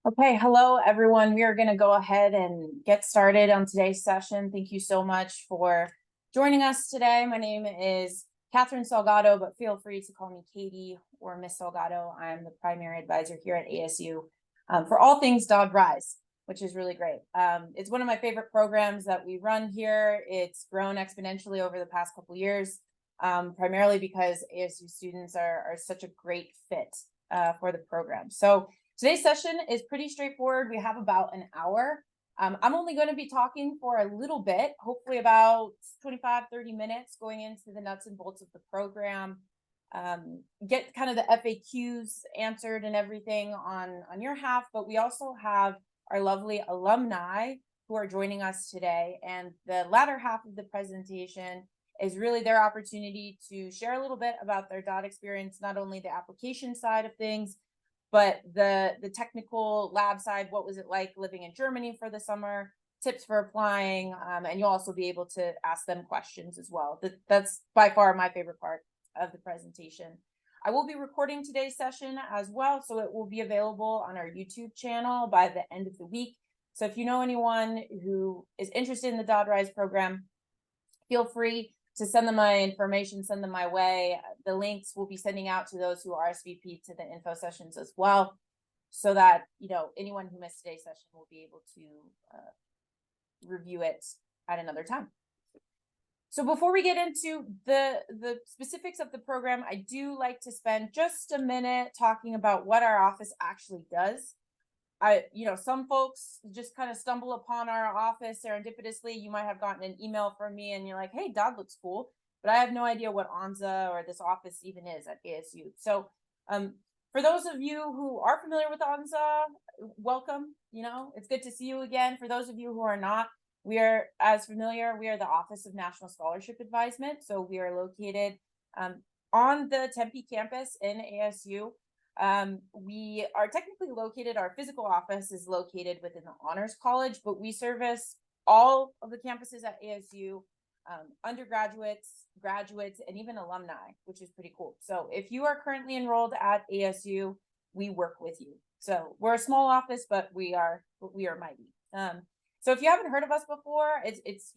Okay, hello everyone. We are going to go ahead and get started on today's session. Thank you so much for joining us today. My name is Catherine Salgado, but feel free to call me Katie or Miss Salgado. I'm the primary advisor here at ASU for all things DAAD RISE, which is really great. It's one of my favorite programs that we run here. It's grown exponentially over the past couple of years, primarily because ASU students are such a great fit for the program. So today's session is pretty straightforward. We have about an hour. I'm only going to be talking for a little bit, hopefully about 25, 30 minutes, going into the nuts and bolts of the program, get kind of the FAQs answered and everything on your half. But we also have our lovely alumni who are joining us today. And the latter half of the presentation is really their opportunity to share a little bit about their DAAD experience, not only the application side of things, but the technical lab side. What was it like living in Germany for the summer, tips for applying, and you'll also be able to ask them questions as well. That's by far my favorite part of the presentation. I will be recording today's session as well, so it will be available on our YouTube channel by the end of the week. So if you know anyone who is interested in the DAAD RISE program, feel free to send them my information, send them my way. The links will be sending out to those who RSVP to the info sessions as well, so that anyone who missed today's session will be able to review it at another time. So before we get into the specifics of the program, I do like to spend just a minute talking about what our office actually does. Some folks just kind of stumble upon our office serendipitously. You might have gotten an email from me and you're like, hey, DAAD looks cool, but I have no idea what ONSA or this office even is at ASU. So for those of you who are familiar with ONSA, welcome. It's good to see you again. For those of you who are not, we are as familiar. We are the Office of National Scholarship Advisement. So we are located on the Tempe campus in ASU. We are technically located, our physical office is located within the Honors College, but we service all of the campuses at ASU, undergraduates, graduates, and even alumni, which is pretty cool. So if you are currently enrolled at ASU, we work with you. So we're a small office, but we are mighty. So if you haven't heard of us before, it's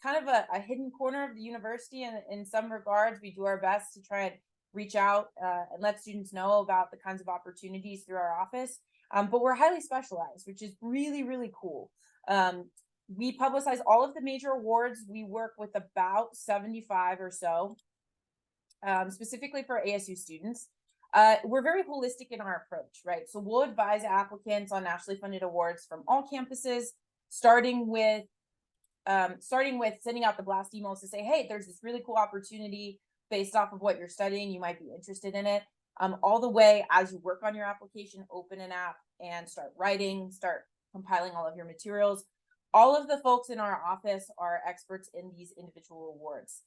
kind of a hidden corner of the university, and in some regards, we do our best to try and reach out and let students know about the kinds of opportunities through our office. But we're highly specialized, which is really, really cool. We publicize all of the major awards. We work with about 75 or so, specifically for ASU students. We're very holistic in our approach, right? So we'll advise applicants on nationally funded awards from all campuses, starting with sending out the blast emails to say, hey, there's this really cool opportunity based off of what you're studying, you might be interested in it, all the way as you work on your application, open an app and start writing, start compiling all of your materials. All of the folks in our office are experts in these individual awards.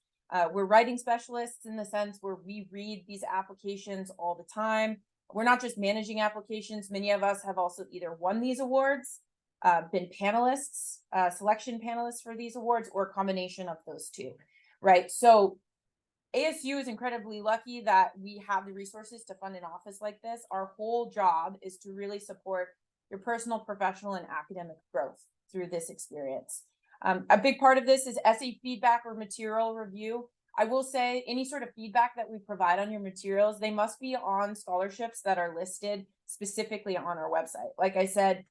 We're writing specialists in the sense where we read these applications all the time. We're not just managing applications. Many of us have also either won these awards, been panelists, selection panelists for these awards, or a combination of those two, right? So ASU is incredibly lucky that we have the resources to fund an office like this. Our whole job is to really support your personal, professional, and academic growth through this experience. A big part of this is essay feedback or material review. I will say any sort of feedback that we provide on your materials, they must be on scholarships that are listed specifically on our website. Like I said,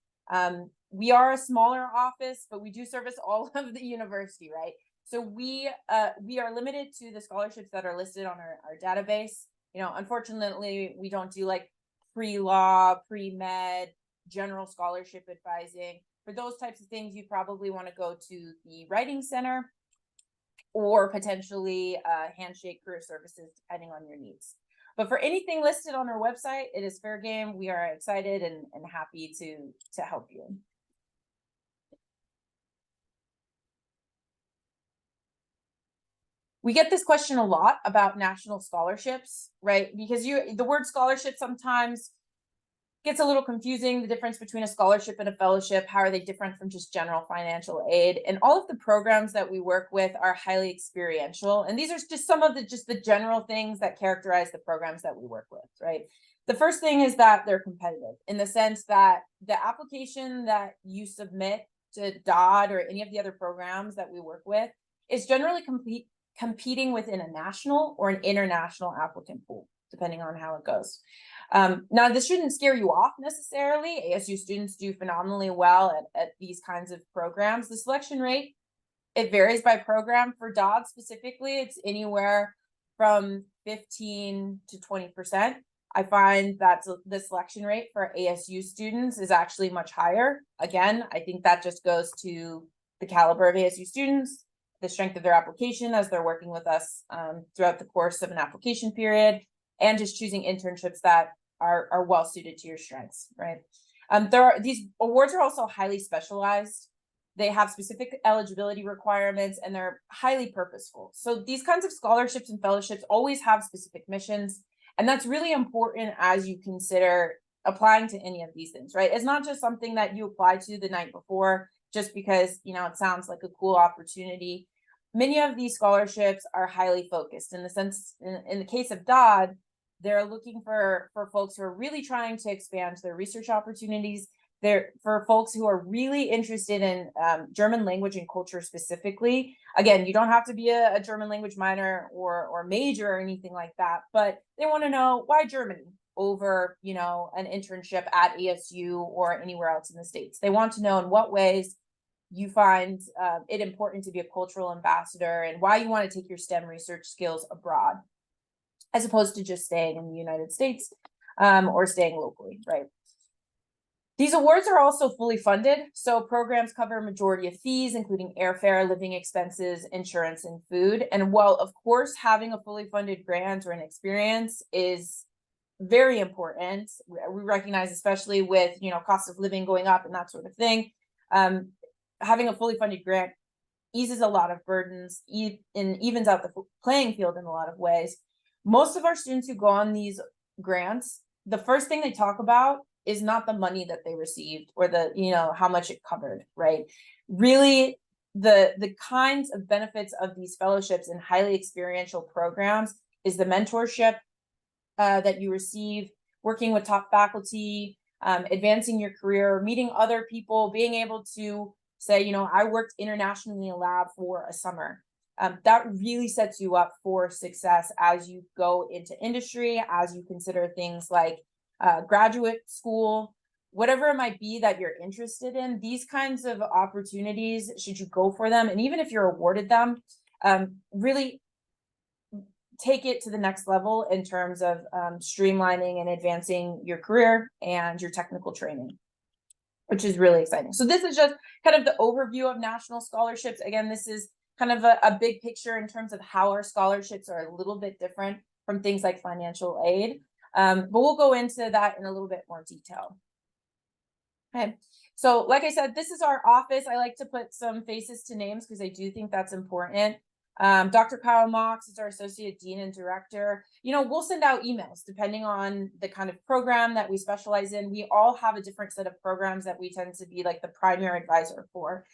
we are a smaller office, but we do service all of the university, right? So we are limited to the scholarships that are listed on our database. Unfortunately, we don't do like pre-law, pre-med, general scholarship advising. For those types of things, you probably want to go to the Writing Center or potentially Handshake Career Services, depending on your needs. But for anything listed on our website, it is fair game. We are excited and happy to help you. We get this question a lot about national scholarships, right? Because the word scholarship sometimes gets a little confusing, the difference between a scholarship and a fellowship. How are they different from just general financial aid? And all of the programs that we work with are highly experiential. And these are just some of the general things that characterize the programs that we work with, right? The first thing is that they're competitive in the sense that the application that you submit to DAAD or any of the other programs that we work with is generally competing within a national or an international applicant pool, depending on how it goes. Now, this shouldn't scare you off necessarily. ASU students do phenomenally well at these kinds of programs. The selection rate, it varies by program. For DAAD specifically, it's anywhere from 15 to 20%. I find that the selection rate for ASU students is actually much higher. Again, I think that just goes to the caliber of ASU students, the strength of their application as they're working with us throughout the course of an application period, and just choosing internships that are well suited to your strengths, right? These awards are also highly specialized. They have specific eligibility requirements and they're highly purposeful. So these kinds of scholarships and fellowships always have specific missions. And that's really important as you consider applying to any of these things, right? It's not just something that you apply to the night before, just because, it sounds like a cool opportunity. Many of these scholarships are highly focused in the sense, in the case of DAAD, they're looking for folks who are really trying to expand their research opportunities. They're for folks who are really interested in German language and culture specifically. Again, you don't have to be a German language minor or major or anything like that, but they want to know why Germany over, an internship at ASU or anywhere else in the States. They want to know in what ways you find it important to be a cultural ambassador and why you want to take your STEM research skills abroad, as opposed to just staying in the United States or staying locally, right? These awards are also fully funded, so programs cover a majority of fees, including airfare, living expenses, insurance, and food. And while, of course, having a fully funded grant or an experience is very important, we recognize, especially with cost of living going up and that sort of thing, having a fully funded grant eases a lot of burdens and evens out the playing field in a lot of ways. Most of our students who go on these grants, the first thing they talk about is not the money that they received or the how much it covered, right? Really, the kinds of benefits of these fellowships and highly experiential programs is the mentorship that you receive, working with top faculty, advancing your career, meeting other people, being able to say, I worked internationally in a lab for a summer. That really sets you up for success as you go into industry, as you consider things like graduate school, whatever it might be that you're interested in. These kinds of opportunities, should you go for them, and even if you're awarded them, really take it to the next level in terms of streamlining and advancing your career and your technical training, which is really exciting. So this is just kind of the overview of national scholarships. Again, this is kind of a big picture in terms of how our scholarships are a little bit different from things like financial aid. But we'll go into that in a little bit more detail. Okay, so like I said, this is our office. I like to put some faces to names because I do think that's important. Dr. Kyle Mox is our associate dean and director. We'll send out emails depending on the kind of program that we specialize in. We all have a different set of programs that we tend to be like the primary advisor for.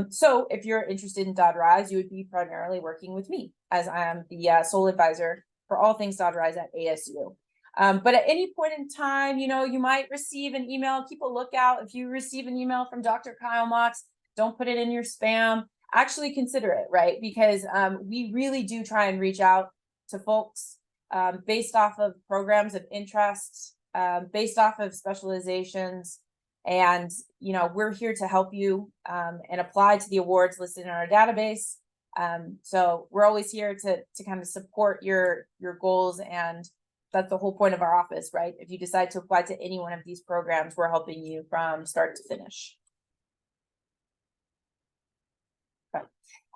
So if you're interested in DAAD RISE, you would be primarily working with me, as I am the sole advisor for all things DAAD RISE at ASU. But at any point in time, you might receive an email. Keep a lookout. If you receive an email from Dr. Kyle Mox, don't put it in your spam. Actually consider it, right? Because we really do try and reach out to folks based off of programs of interest, based off of specializations. And, we're here to help you and apply to the awards listed in our database. So we're always here to kind of support your goals, and that's the whole point of our office, right? If you decide to apply to any one of these programs, we're helping you from start to finish. Okay.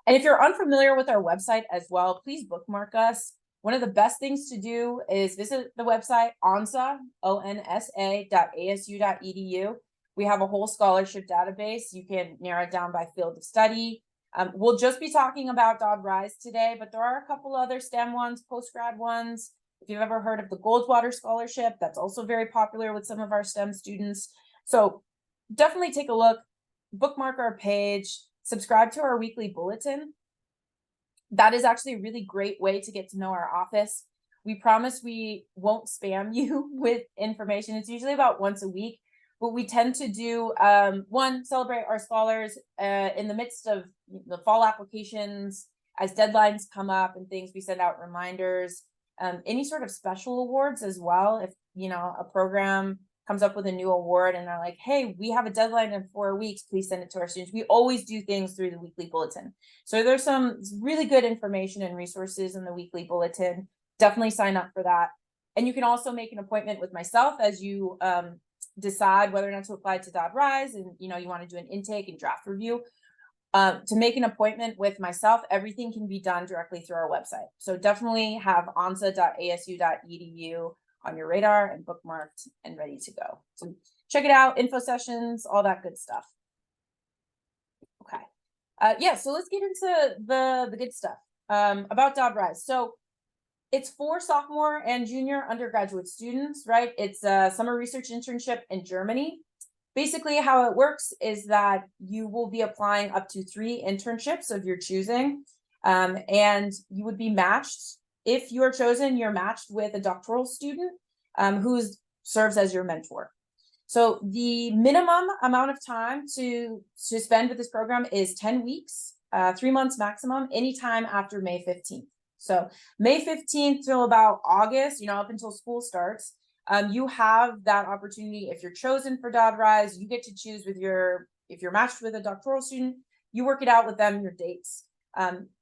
And if you're unfamiliar with our website as well, please bookmark us. One of the best things to do is visit the website ONSA, onsa.asu.edu. We have a whole scholarship database. You can narrow it down by field of study. We'll just be talking about DAAD RISE today, but there are a couple other STEM ones, post-grad ones. If you've ever heard of the Goldwater Scholarship, that's also very popular with some of our STEM students. So definitely take a look, bookmark our page, subscribe to our weekly bulletin. That is actually a really great way to get to know our office. We promise we won't spam you with information. It's usually about once a week, but we tend to do one, celebrate our scholars in the midst of the fall applications. As deadlines come up and things, we send out reminders, any sort of special awards as well. If, you know, a program comes up with a new award and they're like, hey, we have a deadline in 4 weeks, please send it to our students. We always do things through the weekly bulletin. So there's some really good information and resources in the weekly bulletin. Definitely sign up for that. And you can also make an appointment with myself as you decide whether or not to apply to DAAD RISE, and you know, you want to do an intake and draft review. To make an appointment with myself, everything can be done directly through our website. So definitely have onsa.asu.edu on your radar and bookmarked and ready to go. So check it out, info sessions, all that good stuff. Okay. Yeah, so let's get into the good stuff about DAAD RISE. So it's for sophomore and junior undergraduate students, right? It's a summer research internship in Germany. Basically, how it works is that you will be applying up to 3 internships of your choosing, and you would be matched. If you are chosen, you're matched with a doctoral student who serves as your mentor. So the minimum amount of time to spend with this program is 10 weeks, 3 months maximum, anytime after May 15th. So May 15th till about August, you know, up until school starts. You have that opportunity. If you're chosen for DAAD RISE, you get to choose with if you're matched with a doctoral student, you work it out with them, your dates.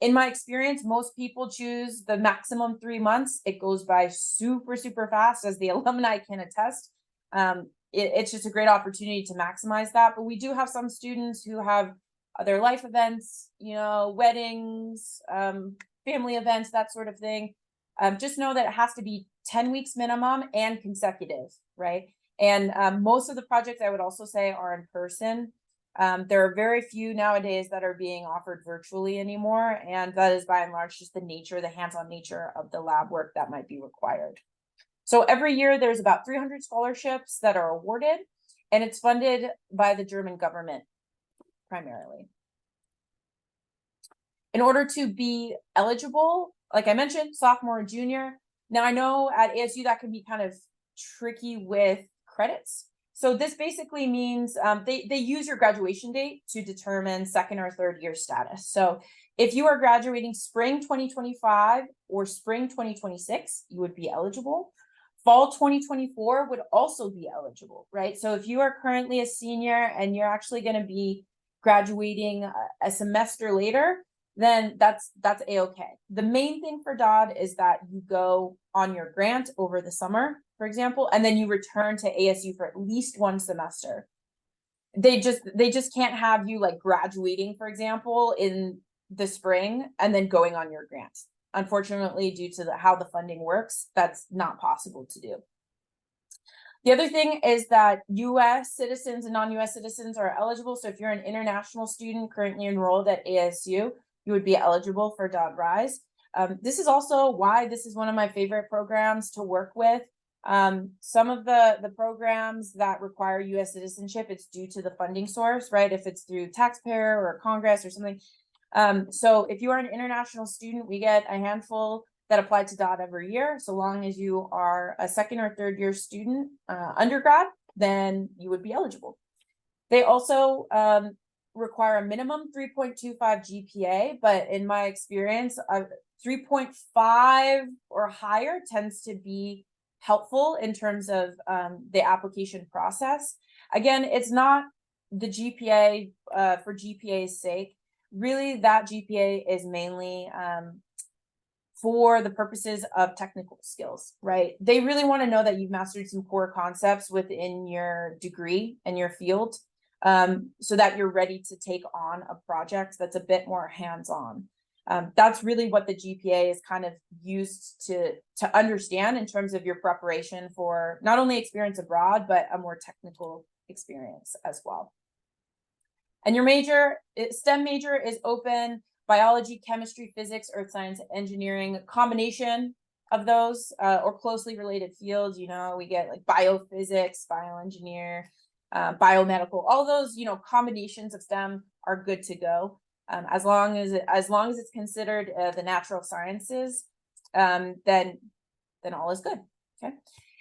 In my experience, most people choose the maximum 3 months. It goes by super, super fast, as the alumni can attest. It's just a great opportunity to maximize that. But we do have some students who have other life events, you know, weddings, family events, that sort of thing. Just know that it has to be 10 weeks minimum and consecutive, right? And most of the projects, I would also say, are in person. There are very few nowadays that are being offered virtually anymore. And that is by and large just the nature, the hands-on nature of the lab work that might be required. So every year there's about 300 scholarships that are awarded, and it's funded by the German government primarily. In order to be eligible, like I mentioned, sophomore and junior. Now I know at ASU that can be kind of tricky with credits. So this basically means they use your graduation date to determine second or third year status. So if you are graduating spring 2025 or spring 2026, you would be eligible. Fall 2024 would also be eligible, right? So if you are currently a senior and you're actually going to be graduating a semester later, then that's a-okay. The main thing for DAAD is that you go on your grant over the summer, for example, and then you return to ASU for at least 1 semester. They just can't have you like graduating, for example, in the spring and then going on your grant. Unfortunately, due to how the funding works, that's not possible to do. The other thing is that U.S. citizens and non-U.S. citizens are eligible. So if you're an international student currently enrolled at ASU, you would be eligible for DAAD RISE. This is also why this is one of my favorite programs to work with. Some of the programs that require U.S. citizenship, it's due to the funding source, right? If it's through taxpayer or Congress or something. So if you are an international student, we get a handful that apply to DAAD every year. So long as you are a second or third year student, undergrad, then you would be eligible. They also require a minimum 3.25 GPA, but in my experience, 3.5 or higher tends to be helpful in terms of the application process. Again, it's not the GPA for GPA's sake. Really, that GPA is mainly for the purposes of technical skills, right? They really want to know that you've mastered some core concepts within your degree and your field, so that you're ready to take on a project that's a bit more hands-on. That's really what the GPA is kind of used to understand in terms of your preparation for not only experience abroad, but a more technical experience as well. And your major, STEM major is open: biology, chemistry, physics, earth science, engineering, a combination of those or closely related fields. You know, we get like biophysics, bioengineer, biomedical, all those, you know, combinations of STEM are good to go. As long as it's considered the natural sciences, then then all is good. Okay.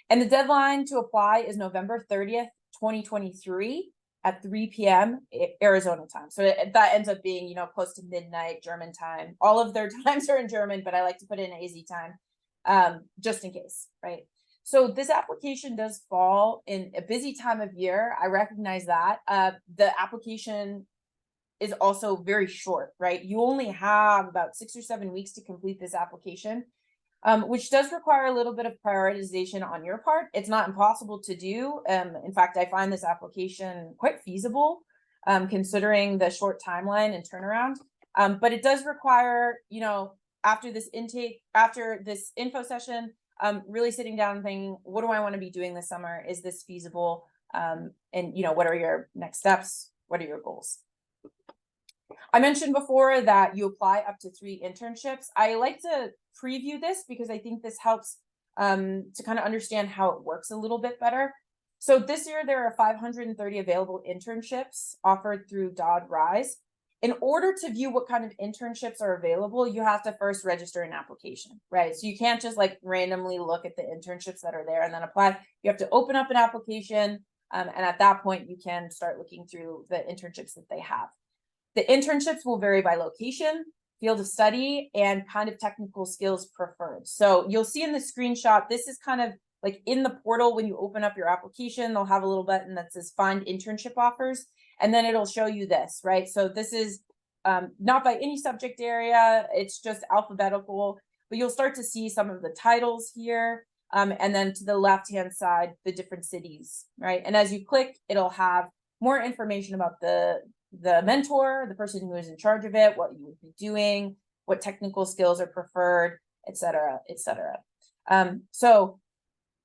And the deadline to apply is November 30th, 2023 at 3 p.m. Arizona time. So that ends up being, you know, close to midnight German time. All of their times are in German, but I like to put in AZ time, just in case, right? So this application does fall in a busy time of year. I recognize that. The application is also very short, right? You only have about 6 or 7 weeks to complete this application, which does require a little bit of prioritization on your part. It's not impossible to do. In fact, I find this application quite feasible, considering the short timeline and turnaround. But it does require, you know, after this info session, really sitting down and thinking, what do I want to be doing this summer? Is this feasible? And, you know, what are your next steps? What are your goals? I mentioned before that you apply up to 3 internships. I like to preview this because I think this helps to kind of understand how it works a little bit better. So this year, there are 530 available internships offered through DAAD RISE. In order to view what kind of internships are available, you have to first register an application, right? So you can't just like randomly look at the internships that are there and then apply. You have to open up an application, and at that point, you can start looking through the internships that they have. The internships will vary by location, field of study, and kind of technical skills preferred. So you'll see in the screenshot, this is kind of like in the portal. When you open up your application, they'll have a little button that says find internship offers, and then it'll show you this, right? So this is not by any subject area, it's just alphabetical, but you'll start to see some of the titles here. And then to the left-hand side, the different cities, right? And as you click, it'll have more information about the mentor, the person who is in charge of it, what you would be doing, what technical skills are preferred, et cetera, et cetera. So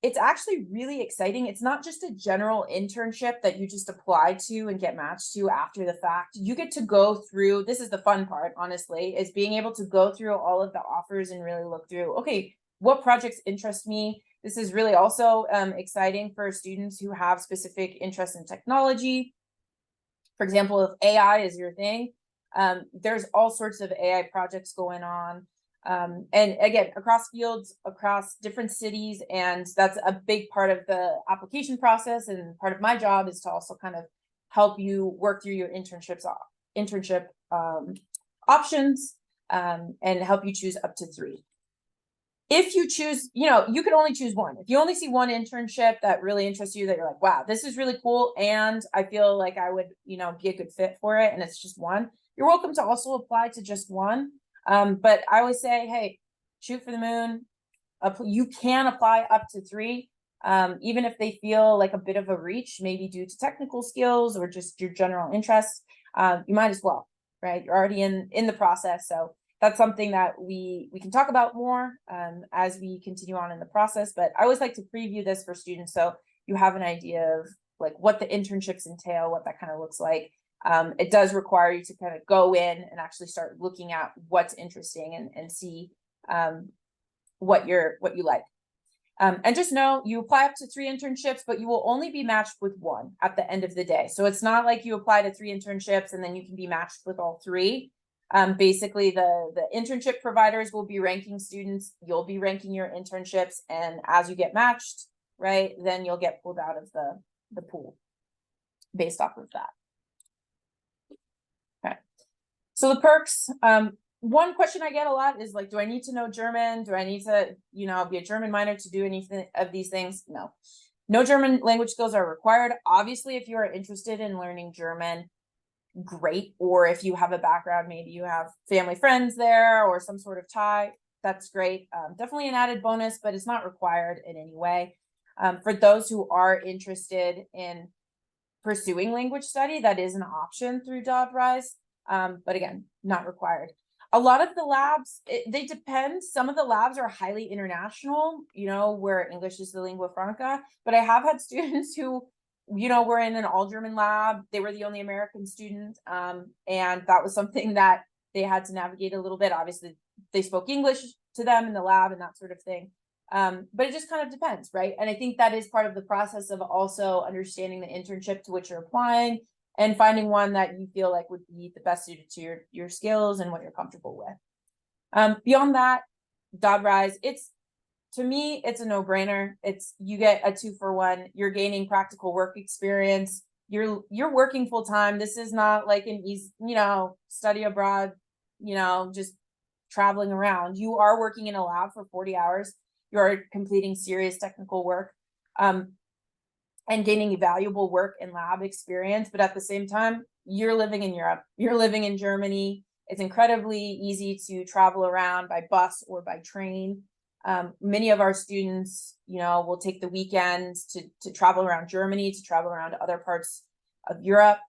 it's actually really exciting. It's not just a general internship that you just apply to and get matched to after the fact. You get to go through, this is the fun part, honestly, is being able to go through all of the offers and really look through, okay, what projects interest me? This is really also exciting for students who have specific interests in technology. For example, if AI is your thing, there's all sorts of AI projects going on. And again, across fields, across different cities, and that's a big part of the application process. And part of my job is to also kind of help you work through your internship options, and help you choose up to 3. If you choose, you know, you could only choose one. If you only see one internship that really interests you, that you're like, wow, this is really cool, and I feel like I would, you know, be a good fit for it, and it's just one, you're welcome to also apply to just one. But I always say, hey, shoot for the moon. You can apply up to 3, even if they feel like a bit of a reach, maybe due to technical skills or just your general interests. You might as well, right? You're already in the process, so that's something that we can talk about more as we continue on in the process. But I always like to preview this for students so you have an idea of like what the internships entail, what that kind of looks like. It does require you to kind of go in and actually start looking at what's interesting and see what you like. And just know you apply up to 3 internships, but you will only be matched with 1 at the end of the day. So it's not like you apply to 3 internships and then you can be matched with all 3. Basically, the internship providers will be ranking students, you'll be ranking your internships, and as you get matched, right, then you'll get pulled out of the pool based off of that. Okay, so the perks, one question I get a lot is like, do I need to know German? Do I need to, you know, be a German minor to do anything of these things? No German language skills are required. Obviously, if you are interested in learning German, great. Or if you have a background, maybe you have family, friends there, or some sort of tie, that's great. Definitely an added bonus, but it's not required in any way. For those who are interested in pursuing language study, that is an option through DAAD RISE, but again, not required. A lot of the labs, they depend. Some of the labs are highly international, you know, where English is the lingua franca, but I have had students who, you know, were in an all German lab. They were the only American student, and that was something that they had to navigate a little bit. Obviously, they spoke English to them in the lab and that sort of thing. But it just kind of depends, right? And I think that is part of the process of also understanding the internship to which you're applying and finding one that you feel like would be the best suited to your skills and what you're comfortable with. Beyond that, DAAD RISE, it's to me, it's a no-brainer. You get a 2-for-1. You're gaining practical work experience. You're working full time. This is not like an easy, study abroad, just traveling around. You are working in a lab for 40 hours. You are completing serious technical work, and gaining valuable work and lab experience. But at the same time, you're living in Europe. You're living in Germany. It's incredibly easy to travel around by bus or by train. Many of our students, will take the weekends to travel around Germany, to travel around other parts of Europe.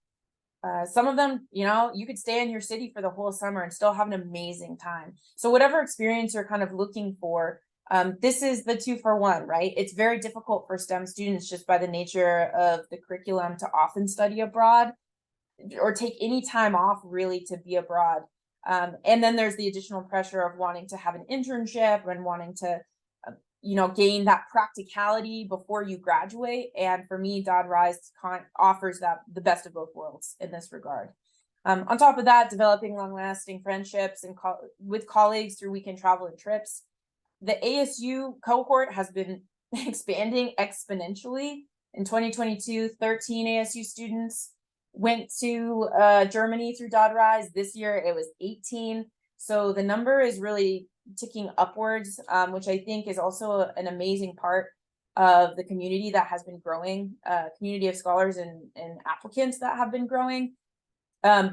Some of them, you could stay in your city for the whole summer and still have an amazing time. So whatever experience you're kind of looking for, this is the 2-for-1, right? It's very difficult for STEM students just by the nature of the curriculum to often study abroad or take any time off really to be abroad. And then there's the additional pressure of wanting to have an internship and wanting to, gain that practicality before you graduate. And for me, DAAD RISE offers that the best of both worlds in this regard. On top of that, developing long-lasting friendships and with colleagues through weekend travel and trips. The ASU cohort has been expanding exponentially. In 2022, 13 ASU students went to Germany through DAAD RISE. This year it was 18. So the number is really ticking upwards, which I think is also an amazing part of the community that has been growing, community of scholars and applicants that have been growing,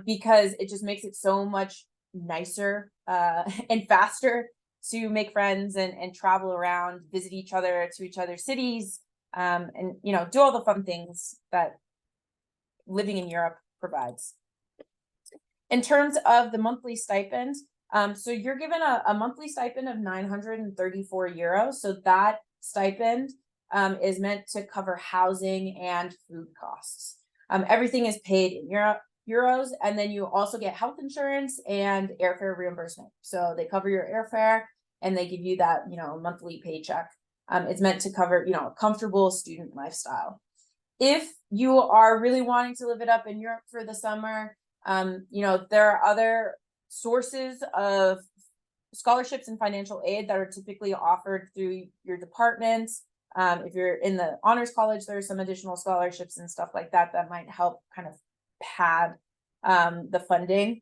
because it just makes it so much nicer and faster to make friends and travel around, visit each other to each other's cities, and do all the fun things that living in Europe provides. In terms of the monthly stipend, so you're given a monthly stipend of 934 euros. So that stipend is meant to cover housing and food costs. Everything is paid in euros, and then you also get health insurance and airfare reimbursement. So they cover your airfare and they give you that, monthly paycheck. It's meant to cover, a comfortable student lifestyle. If you are really wanting to live it up in Europe for the summer, there are other sources of scholarships and financial aid that are typically offered through your department. If you're in the honors college, there are some additional scholarships and stuff like that that might help kind of pad the funding.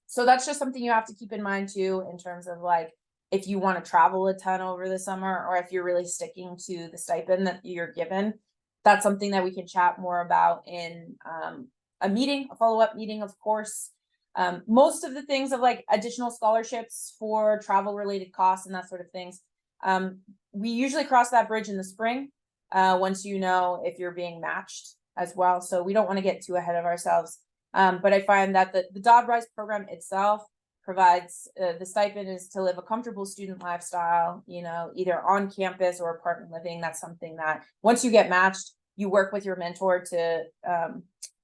So that's just something you have to keep in mind too, in terms of like, if you want to travel a ton over the summer, or if you're really sticking to the stipend that you're given. That's something that we can chat more about in a follow-up meeting, of course. Most of the things of like additional scholarships for travel related costs and that sort of things, we usually cross that bridge in the spring, once if you're being matched as well. So we don't want to get too ahead of ourselves. But I find that the DAAD RISE program itself provides, the stipend is to live a comfortable student lifestyle, either on campus or apartment living. That's something that once you get matched, you work with your mentor to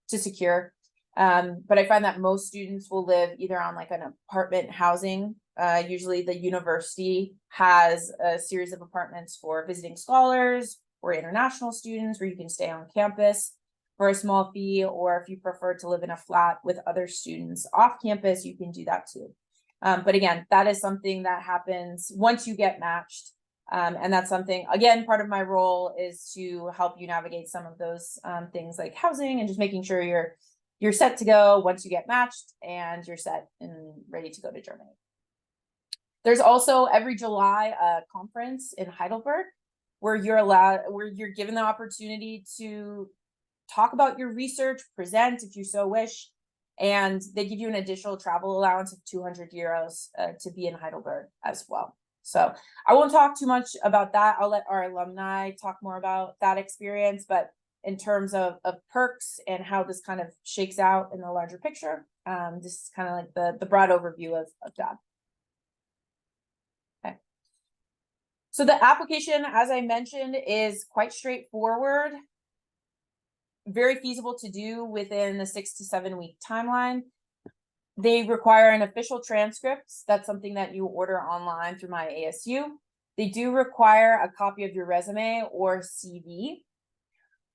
secure. But I find that most students will live either on like an apartment housing. Usually the university has a series of apartments for visiting scholars or international students where you can stay on campus for a small fee, or if you prefer to live in a flat with other students off campus, you can do that too. But again, that is something that happens once you get matched. And that's something, again, part of my role is to help you navigate some of those things like housing and just making sure you're set to go once you get matched and you're set and ready to go to Germany. There's also every July a conference in Heidelberg where you're given the opportunity to talk about your research, present if you so wish, and they give you an additional travel allowance of 200 euros to be in Heidelberg as well. So I won't talk too much about that. I'll let our alumni talk more about that experience, but in terms of perks and how this kind of shakes out in the larger picture, this is kind of like the broad overview of DAAD. Okay. So the application, as I mentioned, is quite straightforward, very feasible to do within the 6 to 7 week timeline. They require an official transcript. That's something that you order online through my ASU. They do require a copy of your resume or CV.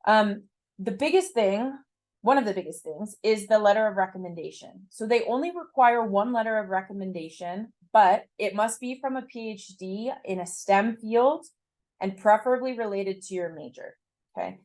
The biggest thing, one of the biggest things, is the letter of recommendation. So they only require one letter of recommendation but it must be from a PhD in a STEM field and preferably related to your major, okay?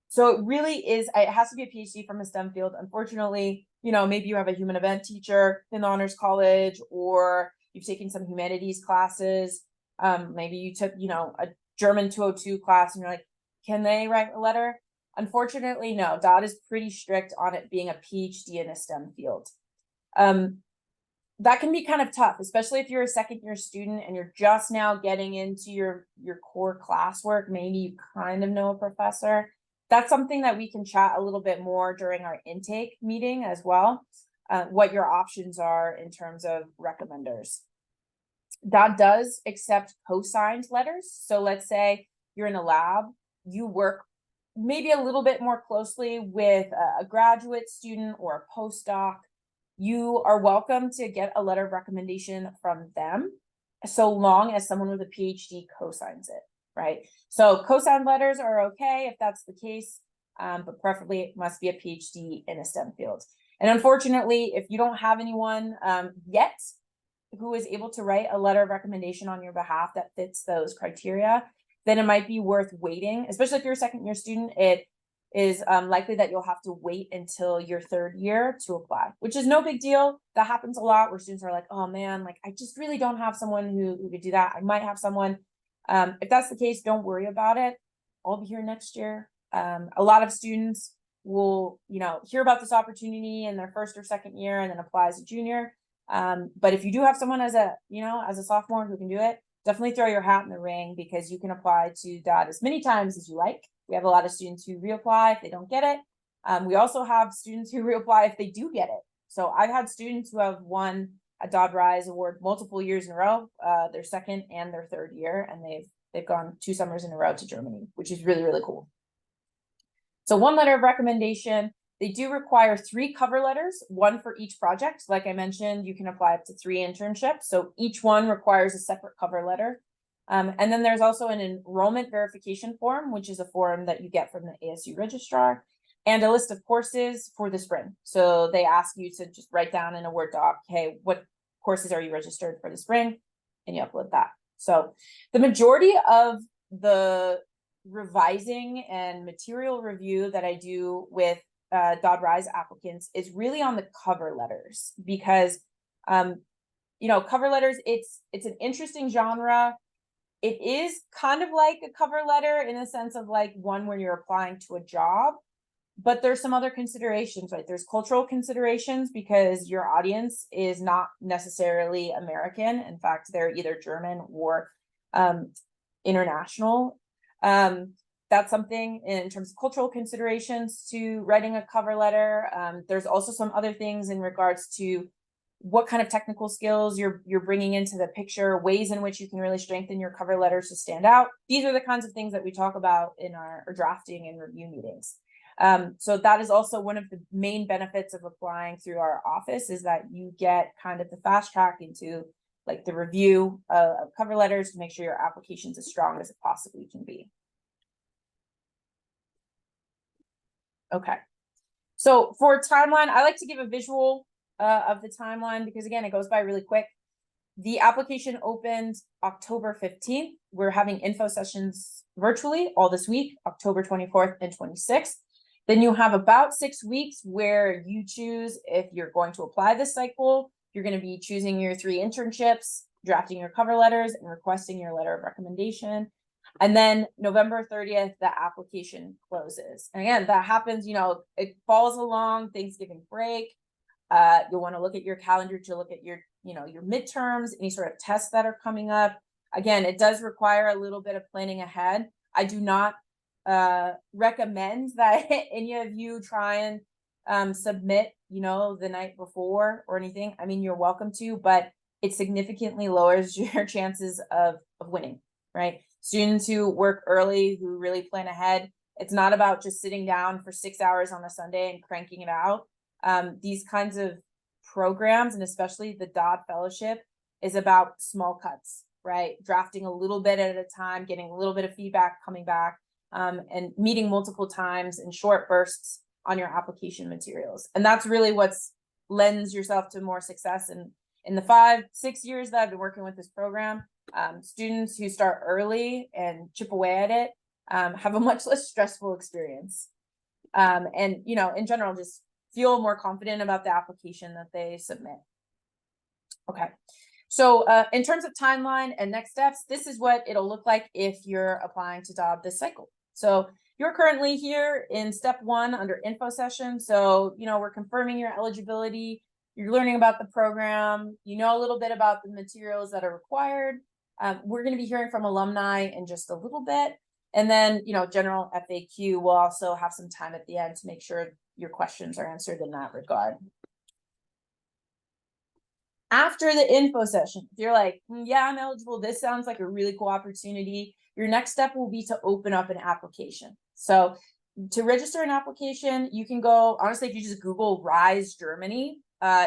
So it really is, it has to be a PhD from a STEM field. Unfortunately, maybe you have a human event teacher in the honors college, or you've taken some humanities classes. Maybe you took, a German 202 class and you're like, can they write a letter? Unfortunately, no. DAAD is pretty strict on it being a PhD in a STEM field. That can be kind of tough, especially if you're a second-year student and you're just now getting into your core classwork. Maybe you kind of know a professor. That's something that we can chat a little bit more during our intake meeting as well, what your options are in terms of recommenders. DAAD does accept co-signed letters. So let's say you're in a lab, you work maybe a little bit more closely with a graduate student or a postdoc. You are welcome to get a letter of recommendation from them, so long as someone with a PhD co-signs it, right? So co-signed letters are okay if that's the case, but preferably it must be a PhD in a STEM field. And unfortunately, if you don't have anyone yet who is able to write a letter of recommendation on your behalf that fits those criteria, then it might be worth waiting, especially if you're a second-year student. It is likely that you'll have to wait until your third year to apply, which is no big deal. That happens a lot where students are like, oh man, like I just really don't have someone who could do that. I might have someone. If that's the case, don't worry about it. I'll be here next year. A lot of students will, hear about this opportunity in their first or second year and then apply as a junior. But if you do have someone as a sophomore who can do it, definitely throw your hat in the ring, because you can apply to DAAD as many times as you like. We have a lot of students who reapply if they don't get it. We also have students who reapply if they do get it. So I've had students who have won a DAAD RISE award multiple years in a row, their second and their third year, and they've gone 2 summers in a row to Germany, which is really, really cool. So 1 letter of recommendation. They do require 3 cover letters, 1 for each project. Like I mentioned, you can apply up to 3 internships. So each one requires a separate cover letter. And then there's also an enrollment verification form, which is a form that you get from the ASU registrar, and a list of courses for the spring. So they ask you to just write down in a Word doc, hey, what courses are you registered for the spring? And you upload that. So the majority of the revising and material review that I do with DAAD RISE applicants is really on the cover letters, because cover letters, it's an interesting genre. It is kind of like a cover letter in a sense of like one where you're applying to a job, but there's some other considerations, right? There's cultural considerations, because your audience is not necessarily American. In fact, they're either German or international. That's something in terms of cultural considerations to writing a cover letter. There's also some other things in regards to what kind of technical skills you're bringing into the picture, ways in which you can really strengthen your cover letters to stand out. These are the kinds of things that we talk about in our drafting and review meetings. So that is also one of the main benefits of applying through our office, is that you get kind of the fast track into like the review of cover letters to make sure your application's as strong as it possibly can be. Okay, so for timeline, I like to give a visual of the timeline, because again, it goes by really quick. The application opened October 15th. We're having info sessions virtually all this week, October 24th and 26th. Then you have about 6 weeks where you choose if you're going to apply this cycle. You're going to be choosing your 3 internships, drafting your cover letters, and requesting your letter of recommendation. And then November 30th, the application closes. And again, that happens, it falls along Thanksgiving break. You'll want to look at your calendar to look at your midterms, any sort of tests that are coming up. Again, it does require a little bit of planning ahead. I do not recommend that any of you try and submit, the night before or anything. I mean, you're welcome to, but it significantly lowers your chances of winning, right? Students who work early, who really plan ahead, it's not about just sitting down for 6 hours on a Sunday and cranking it out. These kinds of programs, and especially the DAAD fellowship, is about small cuts, right? Drafting a little bit at a time, getting a little bit of feedback, coming back, and meeting multiple times in short bursts on your application materials. And that's really what's lends yourself to more success In the 5-6 years that I've been working with this program, students who start early and chip away at it have a much less stressful experience. And, you know, in general, just feel more confident about the application that they submit. Okay. So in terms of timeline and next steps, this is what it'll look like if you're applying to DAAD this cycle. So you're currently here in step 1 under info session. So, you know, we're confirming your eligibility. You're learning about the program. You know a little bit about the materials that are required. We're going to be hearing from alumni in just a little bit. And then, you know, general FAQ will also have some time at the end to make sure your questions are answered in that regard. After the info session, if you're like, yeah, I'm eligible, this sounds like a really cool opportunity, your next step will be to open up an application. So to register an application, you can go, honestly, if you just Google RISE Germany,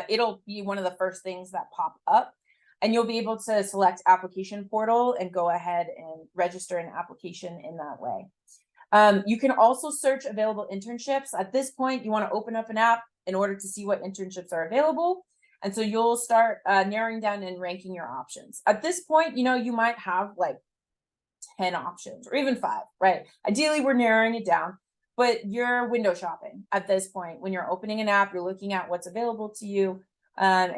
it'll be one of the first things that pop up. And you'll be able to select application portal and go ahead and register an application in that way. You can also search available internships. At this point, you want to open up an app in order to see what internships are available. And so you'll start narrowing down and ranking your options. At this point, you know, you might have like 10 options or even 5, right? Ideally, we're narrowing it down, but you're window shopping at this point. When you're opening an app, you're looking at what's available to you and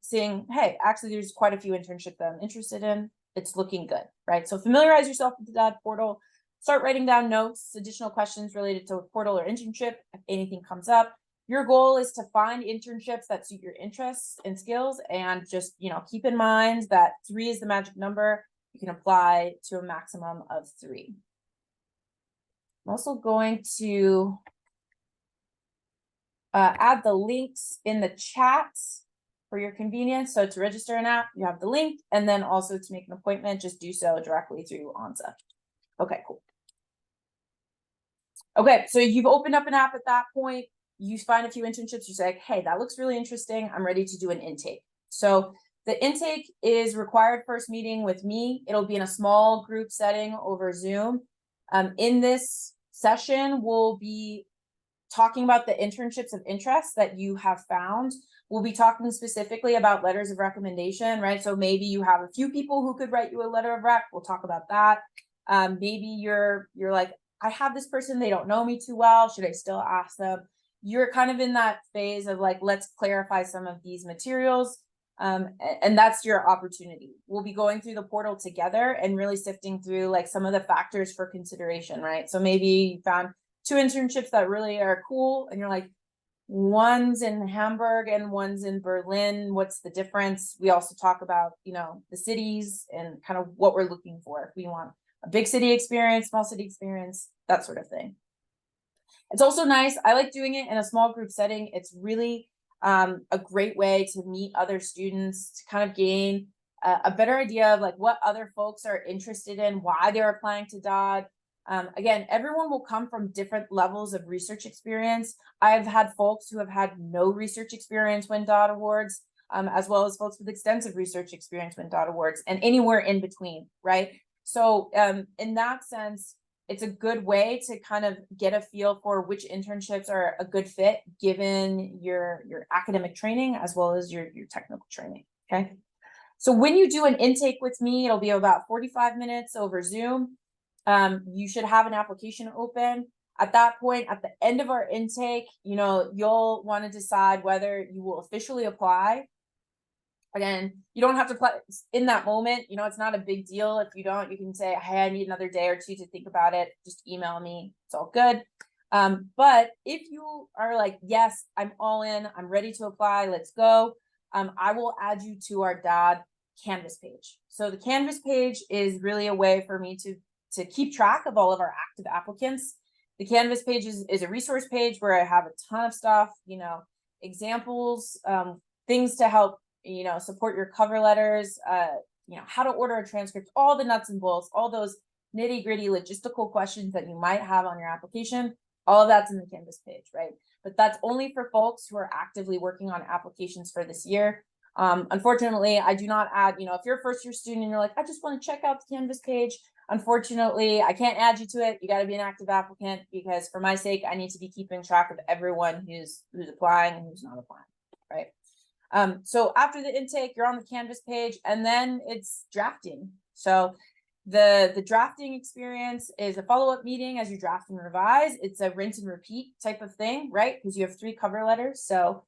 seeing, hey, actually, there's quite a few internships that I'm interested in. It's looking good, right? So familiarize yourself with the DAAD portal, start writing down notes, additional questions related to a portal or internship if anything comes up. Your goal is to find internships that suit your interests and skills, and just, you know, keep in mind that 3 is the magic number. You can apply to a maximum of 3. I'm also going to add the links in the chat for your convenience. So to register an app, you have the link, and then also to make an appointment, just do so directly through ONSA. Okay, cool. Okay, so you've opened up an app at that point. You find a few internships, you say, hey, that looks really interesting. I'm ready to do an intake. So the intake is required first meeting with me. It'll be in a small group setting over Zoom. In this session, we'll be talking about the internships of interest that you have found. We'll be talking specifically about letters of recommendation, right? So maybe you have a few people who could write you a letter of rec. We'll talk about that. Maybe you're like, I have this person, they don't know me too well. Should I still ask them? You're kind of in that phase of like, let's clarify some of these materials. And that's your opportunity. We'll be going through the portal together and really sifting through like some of the factors for consideration, right? So maybe you found 2 internships that really are cool and you're like, one's in Hamburg and one's in Berlin. What's the difference? We also talk about, you know, the cities and kind of what we're looking for. If we want a big city experience, small city experience, that sort of thing. It's also nice. I like doing it in a small group setting. It's really a great way to meet other students, to kind of gain a better idea of like what other folks are interested in, why they're applying to DAAD. Again, everyone will come from different levels of research experience. I've had folks who have had no research experience win DAAD awards, as well as folks with extensive research experience win DAAD awards, and anywhere in between, right? So in that sense, it's a good way to kind of get a feel for which internships are a good fit given your academic training as well as your technical training, okay? So when you do an intake with me, it'll be about 45 minutes over Zoom. You should have an application open. At that point, at the end of our intake, you know, you'll want to decide whether you will officially apply. Again, you don't have to apply in that moment. You know, it's not a big deal. If you don't, you can say, hey, I need another day or 2 to think about it. Just email me. It's all good. But if you are like, yes, I'm all in, I'm ready to apply, let's go. I will add you to our DAAD Canvas page. So the Canvas page is really a way for me to keep track of all of our active applicants. The Canvas page is a resource page where I have a ton of stuff, you know, examples, things to help, you know, support your cover letters, you know, how to order a transcript, all the nuts and bolts, all those nitty gritty logistical questions that you might have on your application. All of that's in the Canvas page, right? But that's only for folks who are actively working on applications for this year. Unfortunately, I do not add, you know, if you're a first year student and you're like, I just want to check out the Canvas page, unfortunately, I can't add you to it. You got to be an active applicant because for my sake, I need to be keeping track of everyone who's applying and who's not applying, right? So after the intake, you're on the Canvas page, and then it's drafting. So the drafting experience is a follow-up meeting as you draft and revise. It's a rinse and repeat type of thing, right? Because you have 3 cover letters. So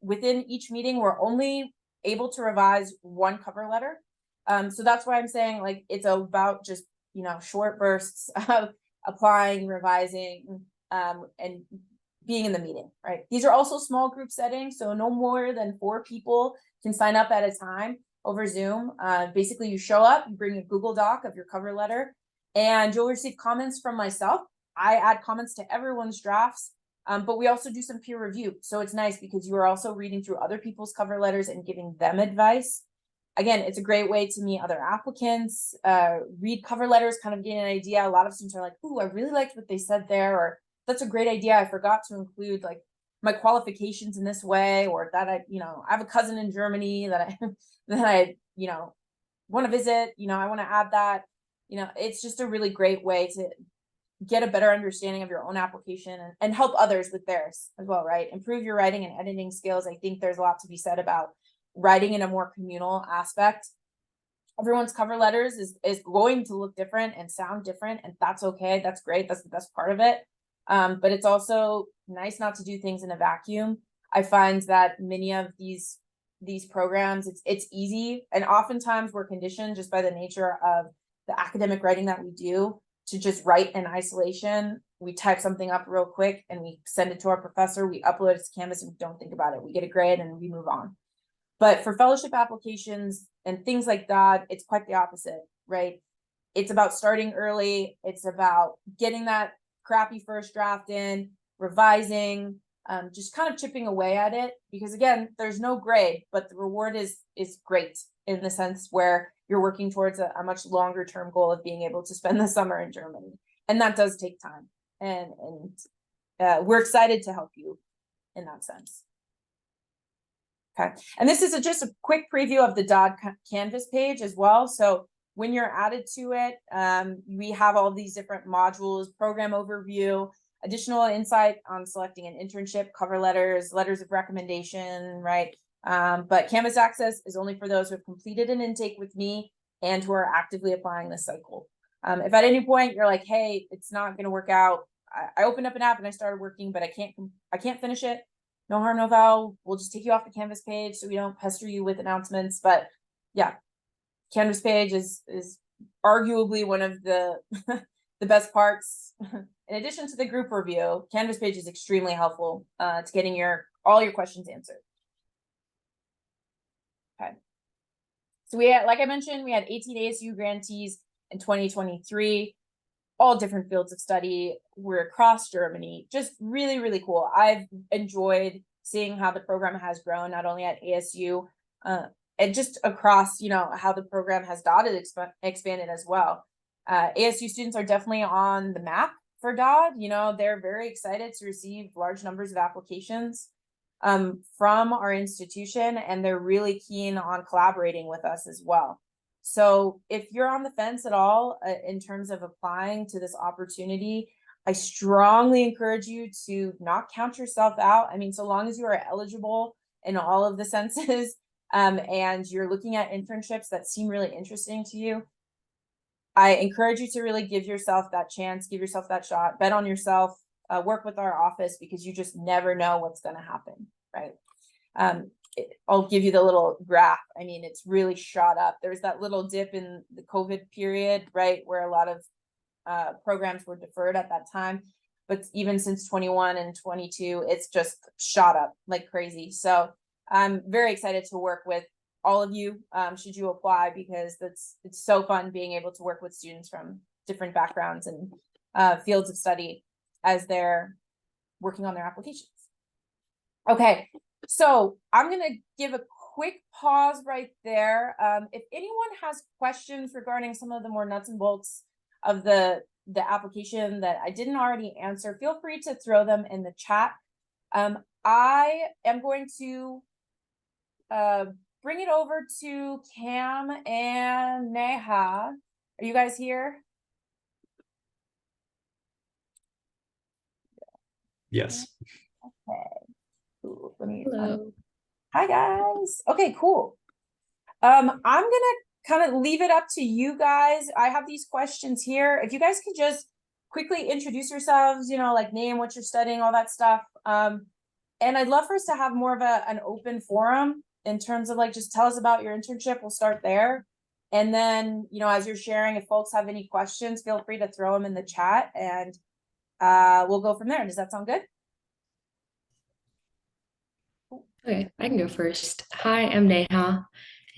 within each meeting, we're only able to revise 1 cover letter. So that's why I'm saying, like, it's about just, you know, short bursts of applying, revising, and being in the meeting, right? These are also small group settings, so no more than 4 people can sign up at a time over Zoom. Basically, you show up, you bring a Google Doc of your cover letter, and you'll receive comments from myself. I add comments to everyone's drafts, but we also do some peer review. So it's nice because you are also reading through other people's cover letters and giving them advice. Again, it's a great way to meet other applicants, read cover letters, kind of get an idea. A lot of students are like, ooh, I really liked what they said there, or that's a great idea. I forgot to include like my qualifications in this way, or that I have a cousin in Germany that I want to visit, I want to add that. It's just a really great way to get a better understanding of your own application and help others with theirs as well, right? Improve your writing and editing skills. I think there's a lot to be said about writing in a more communal aspect. Everyone's cover letters is going to look different and sound different, and that's okay. That's great. That's the best part of it. But it's also nice not to do things in a vacuum. I find that many of these programs, it's easy, and oftentimes we're conditioned just by the nature of the academic writing that we do to just write in isolation. We type something up real quick and we send it to our professor, we upload it to Canvas, and we don't think about it. We get a grade and we move on. But for fellowship applications and things like that, it's quite the opposite, right? It's about starting early. It's about getting that crappy first draft in, revising, just kind of chipping away at it. Because again, there's no grade, but the reward is great in the sense where you're working towards a much longer term goal of being able to spend the summer in Germany. And that does take time. And we're excited to help you in that sense. Okay, and this is just a quick preview of the DAAD Canvas page as well. So when you're added to it, we have all these different modules, program overview, additional insight on selecting an internship, cover letters, letters of recommendation, right? But Canvas access is only for those who have completed an intake with me and who are actively applying this cycle. If at any point you're like, hey, it's not going to work out, I opened up an app and I started working, but I can't finish it. No harm, no foul. We'll just take you off the Canvas page so we don't pester you with announcements. But yeah, Canvas page is arguably one of the the best parts. In addition to the group review, Canvas page is extremely helpful to getting all your questions answered. Okay. So we had, like I mentioned, we had 18 ASU grantees in 2023, all different fields of study. We're across Germany, just really, really cool. I've enjoyed seeing how the program has grown, not only at ASU, and just across, how the program has DAAD expanded as well. ASU students are definitely on the map for DAAD. They're very excited to receive large numbers of applications from our institution, and they're really keen on collaborating with us as well. So if you're on the fence at all in terms of applying to this opportunity, I strongly encourage you to not count yourself out. I mean, so long as you are eligible in all of the senses, and you're looking at internships that seem really interesting to you, I encourage you to really give yourself that chance, give yourself that shot, bet on yourself, work with our office, because you just never know what's going to happen, right? I'll give you the little graph. I mean, it's really shot up. There's that little dip in the COVID period, right, where a lot of programs were deferred at that time. But even since 21 and 22, it's just shot up like crazy. So I'm very excited to work with all of you, should you apply, because it's so fun being able to work with students from different backgrounds and fields of study as they're working on their applications. Okay, so I'm going to give a quick pause right there. If anyone has questions regarding some of the more nuts and bolts of the application that I didn't already answer, feel free to throw them in the chat. I am going to bring it over to Cam and Neha. Are you guys here? Yes. Okay. Ooh, let me. Hello. Hi, guys. Okay, cool. I'm gonna kind of leave it up to you guys. I have these questions here. If you guys could just quickly introduce yourselves, like name, what you're studying, all that stuff. And I'd love for us to have more of an open forum in terms of like, just tell us about your internship. We'll start there. And then, as you're sharing, if folks have any questions, feel free to throw them in the chat and we'll go from there. Does that sound good? Okay, I can go first. Hi, I'm Neha,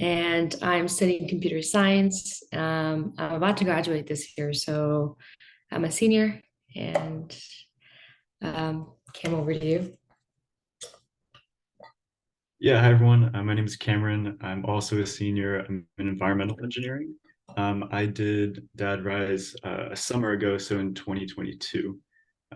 and I'm studying computer science. I'm about to graduate this year, so I'm a senior, and came over to you. Yeah, hi everyone. My name is Cameron. I'm also a senior in environmental engineering. I did DAAD RISE a summer ago, so in 2022.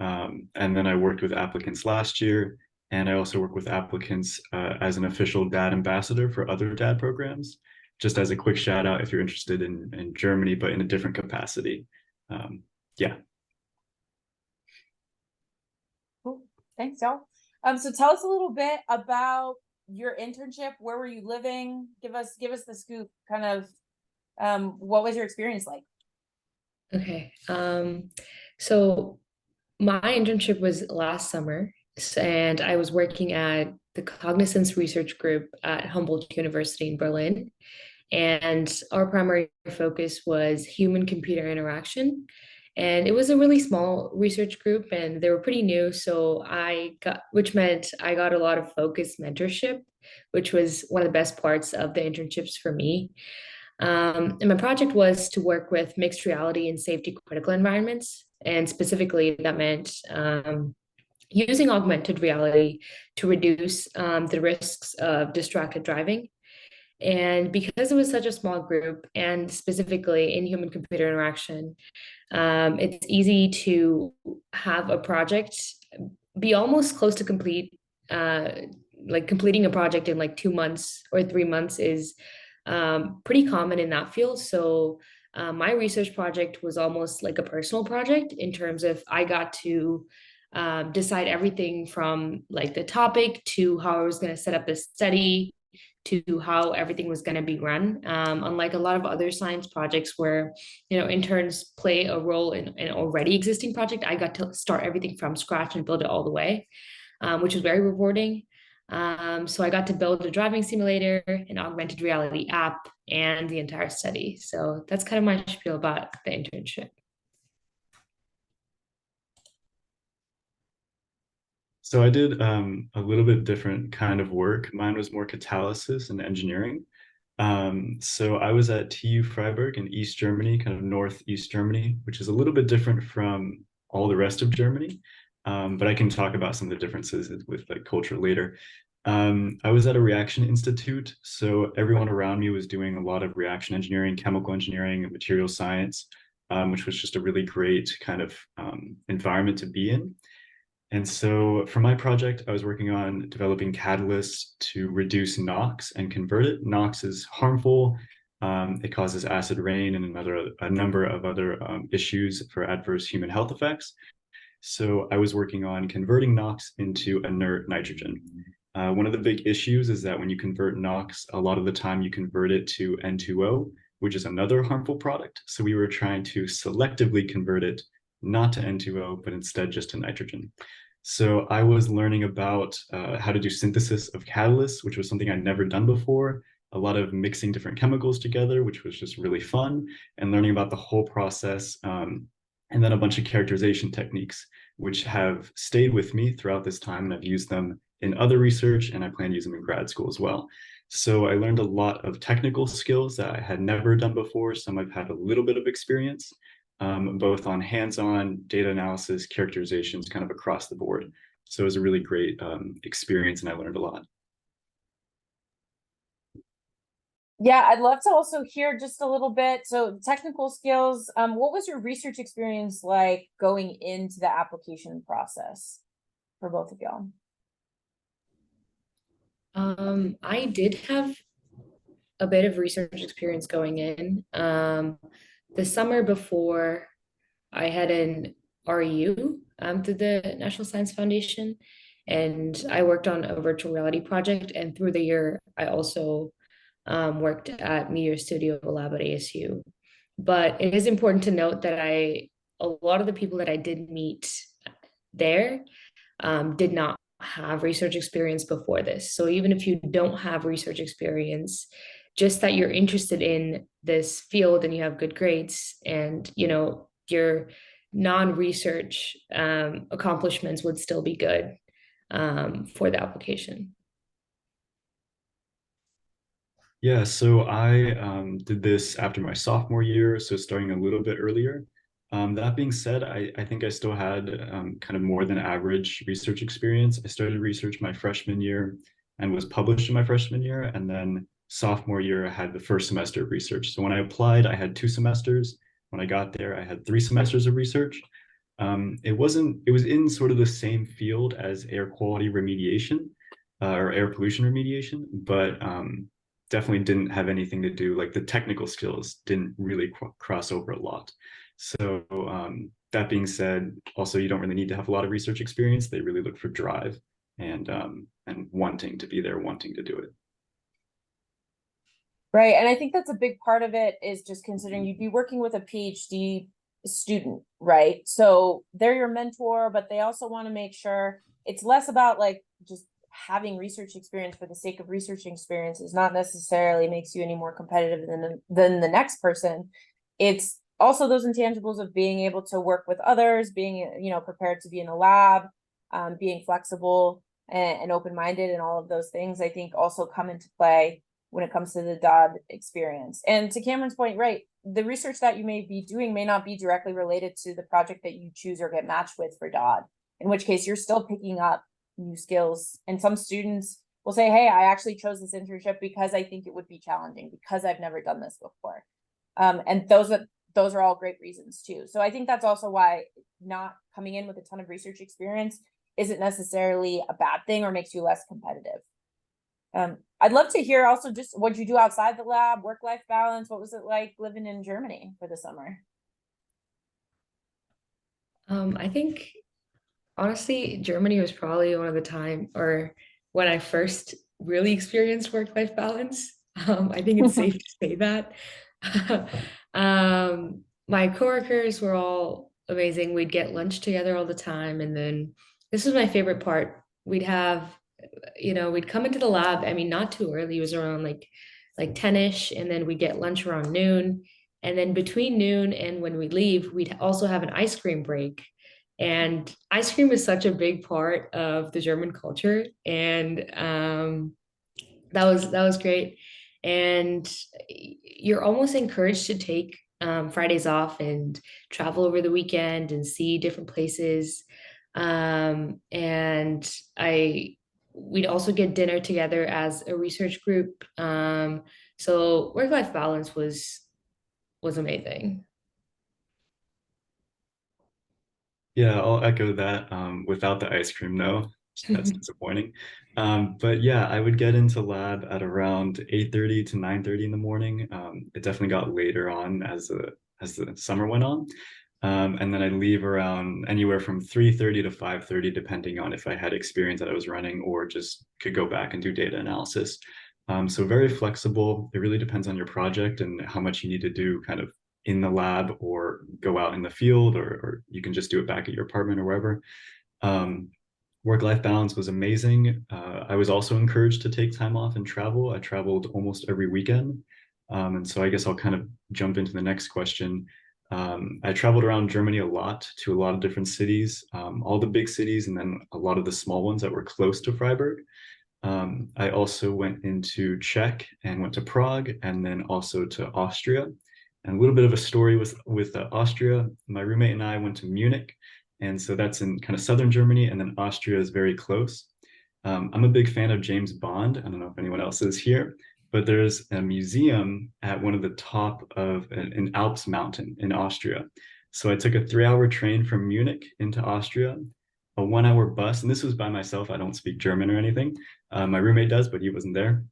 And then I worked with applicants last year, and I also work with applicants as an official DAAD ambassador for other DAAD programs. Just as a quick shout out if you're interested in Germany, but in a different capacity. Yeah. Cool. Thanks, y'all. So tell us a little bit about your internship. Where were you living? Give us the scoop. Kind of, what was your experience like? Okay, so my internship was last summer, and I was working at the Cognizance Research Group at Humboldt University in Berlin. And our primary focus was human-computer interaction. And it was a really small research group, and they were pretty new. So which meant I got a lot of focused mentorship, which was one of the best parts of the internships for me. And my project was to work with mixed reality and safety critical environments. And specifically, that meant using augmented reality to reduce the risks of distracted driving. And because it was such a small group, and specifically in human computer interaction, it's easy to have a project be almost close to complete. Like completing a project in like 2 months or 3 months is pretty common in that field. So my research project was almost like a personal project in terms of I got to decide everything from like the topic to how I was going to set up the study to how everything was going to be run. Unlike a lot of other science projects where, interns play a role in an already existing project, I got to start everything from scratch and build it all the way, which was very rewarding. So I got to build a driving simulator, an augmented reality app, and the entire study. So that's kind of my spiel about the internship. So I did a little bit different kind of work. Mine was more catalysis and engineering. So I was at TU Freiburg in East Germany, kind of northeast Germany, which is a little bit different from all the rest of Germany. But I can talk about some of the differences with like culture later. I was at a reaction institute, so everyone around me was doing a lot of reaction engineering, chemical engineering, and material science, which was just a really great kind of environment to be in. And so for my project, I was working on developing catalysts to reduce NOx and convert it. NOx is harmful. It causes acid rain and a number of other issues for adverse human health effects. So I was working on converting NOx into inert nitrogen. One of the big issues is that when you convert NOx, a lot of the time you convert it to N2O, which is another harmful product. So we were trying to selectively convert it not to N2O, but instead just to nitrogen. So I was learning about how to do synthesis of catalysts, which was something I'd never done before. A lot of mixing different chemicals together, which was just really fun, and learning about the whole process. And then a bunch of characterization techniques, which have stayed with me throughout this time, and I've used them in other research, and I plan to use them in grad school as well. So I learned a lot of technical skills that I had never done before. Some I've had a little bit of experience, both on hands-on data analysis, characterizations, kind of across the board. So it was a really great experience, and I learned a lot. Yeah, I'd love to also hear just a little bit. So technical skills, what was your research experience like going into the application process for both of y'all? I did have a bit of research experience going in. The summer before, I had an RU through the National Science Foundation, and I worked on a virtual reality project. And through the year, I also worked at Meteor Studio Lab at ASU. But it is important to note that a lot of the people that I did meet there did not have research experience before this. So even if you don't have research experience, just that you're interested in this field and you have good grades and, your non-research accomplishments would still be good for the application. Yeah, so I did this after my sophomore year, so starting a little bit earlier. That being said, I think I still had kind of more than average research experience. I started research my freshman year and was published in my freshman year. And then sophomore year, I had the first semester of research. So when I applied, I had 2 semesters. When I got there, I had 3 semesters of research. It was in sort of the same field as air quality remediation or air pollution remediation, but definitely didn't have anything to do, like the technical skills didn't really cross over a lot. So that being said, also you don't really need to have a lot of research experience. They really look for drive and wanting to be there, wanting to do it. Right. And I think that's a big part of it, is just considering you'd be working with a PhD student, right? So they're your mentor, but they also want to make sure it's less about like just having research experience for the sake of research experience is not necessarily makes you any more competitive than the next person. It's also those intangibles of being able to work with others, being, prepared to be in a lab, being flexible and open-minded, and all of those things I think also come into play when it comes to the DAAD experience. And to Cameron's point, right, the research that you may be doing may not be directly related to the project that you choose or get matched with for DAAD, in which case you're still picking up new skills. And some students will say, hey, I actually chose this internship because I think it would be challenging, because I've never done this before. And those are all great reasons too. So I think that's also why not coming in with a ton of research experience isn't necessarily a bad thing or makes you less competitive. I'd love to hear also just what you do outside the lab, work-life balance. What was it like living in Germany for the summer? I think honestly, Germany was probably one of the time or when I first really experienced work-life balance. I think it's safe to say that. My coworkers were all amazing. We'd get lunch together all the time, and then this was my favorite part. We'd come into the lab. I mean, not too early. It was around like 10-ish, and then we'd get lunch around noon. And then between noon and when we leave, we'd also have an ice cream break. And ice cream is such a big part of the German culture, and that was great. And you're almost encouraged to take Fridays off and travel over the weekend and see different places. And we'd also get dinner together as a research group. So work-life balance was amazing. Yeah, I'll echo that. Without the ice cream, no, that's disappointing. But yeah, I would get into lab at around 8:30 to 9:30 in the morning. It definitely got later on as the summer went on. And then I'd leave around anywhere from 3:30 to 5:30, depending on if I had experience that I was running or just could go back and do data analysis. So very flexible. It really depends on your project and how much you need to do kind of in the lab or go out in the field, or you can just do it back at your apartment or wherever. Work-life balance was amazing. I was also encouraged to take time off and travel. I traveled almost every weekend. And so I guess I'll kind of jump into the next question. I traveled around Germany a lot to a lot of different cities, all the big cities, and then a lot of the small ones that were close to Freiburg. I also went into Czech and went to Prague, and then also to Austria. And a little bit of a story with Austria. My roommate and I went to Munich, and so that's in kind of southern Germany, and then Austria is very close. I'm a big fan of James Bond. I don't know if anyone else is here, but there's a museum at one of the top of an Alps mountain in Austria. So I took a 3-hour train from Munich into Austria, a 1-hour bus, and this was by myself. I don't speak German or anything. My roommate does, but he wasn't there.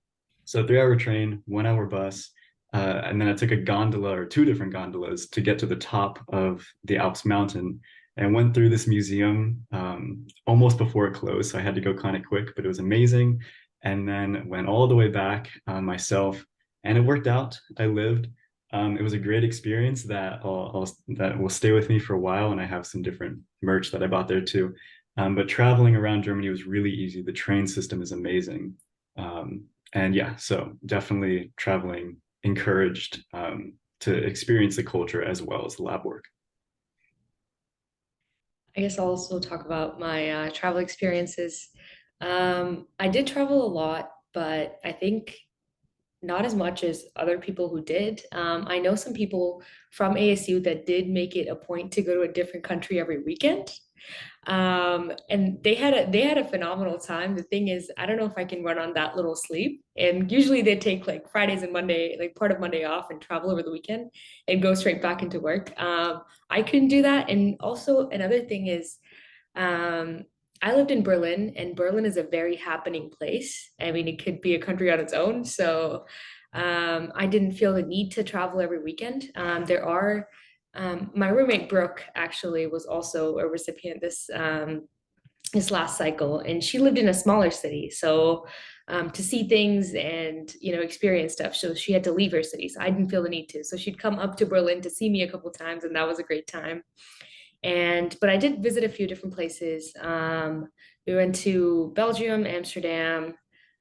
So 3-hour train, 1-hour bus, and then I took a gondola or 2 different gondolas to get to the top of the Alps mountain. and went through this museum almost before it closed. So I had to go kind of quick, but it was amazing. And then went all the way back myself, and it worked out. I lived. It was a great experience that that will stay with me for a while, and I have some different merch that I bought there too. But traveling around Germany was really easy. The train system is amazing. And yeah, so definitely traveling encouraged to experience the culture as well as the lab work. I guess I'll also talk about my travel experiences. I did travel a lot, but I think not as much as other people who did. I know some people from ASU that did make it a point to go to a different country every weekend. And they had a phenomenal time. The thing is, I don't know if I can run on that little sleep. And usually they take like Fridays and Monday, like part of Monday off and travel over the weekend and go straight back into work. I couldn't do that. And also another thing is, um, I lived in Berlin, and Berlin is a very happening place. I mean, it could be a country on its own. So I didn't feel the need to travel every weekend. My roommate Brooke actually was also a recipient this last cycle, and she lived in a smaller city. So to see things and experience stuff, so she had to leave her city. So I didn't feel the need to. So she'd come up to Berlin to see me a couple times, and that was a great time. But I did visit a few different places. We went to Belgium, Amsterdam,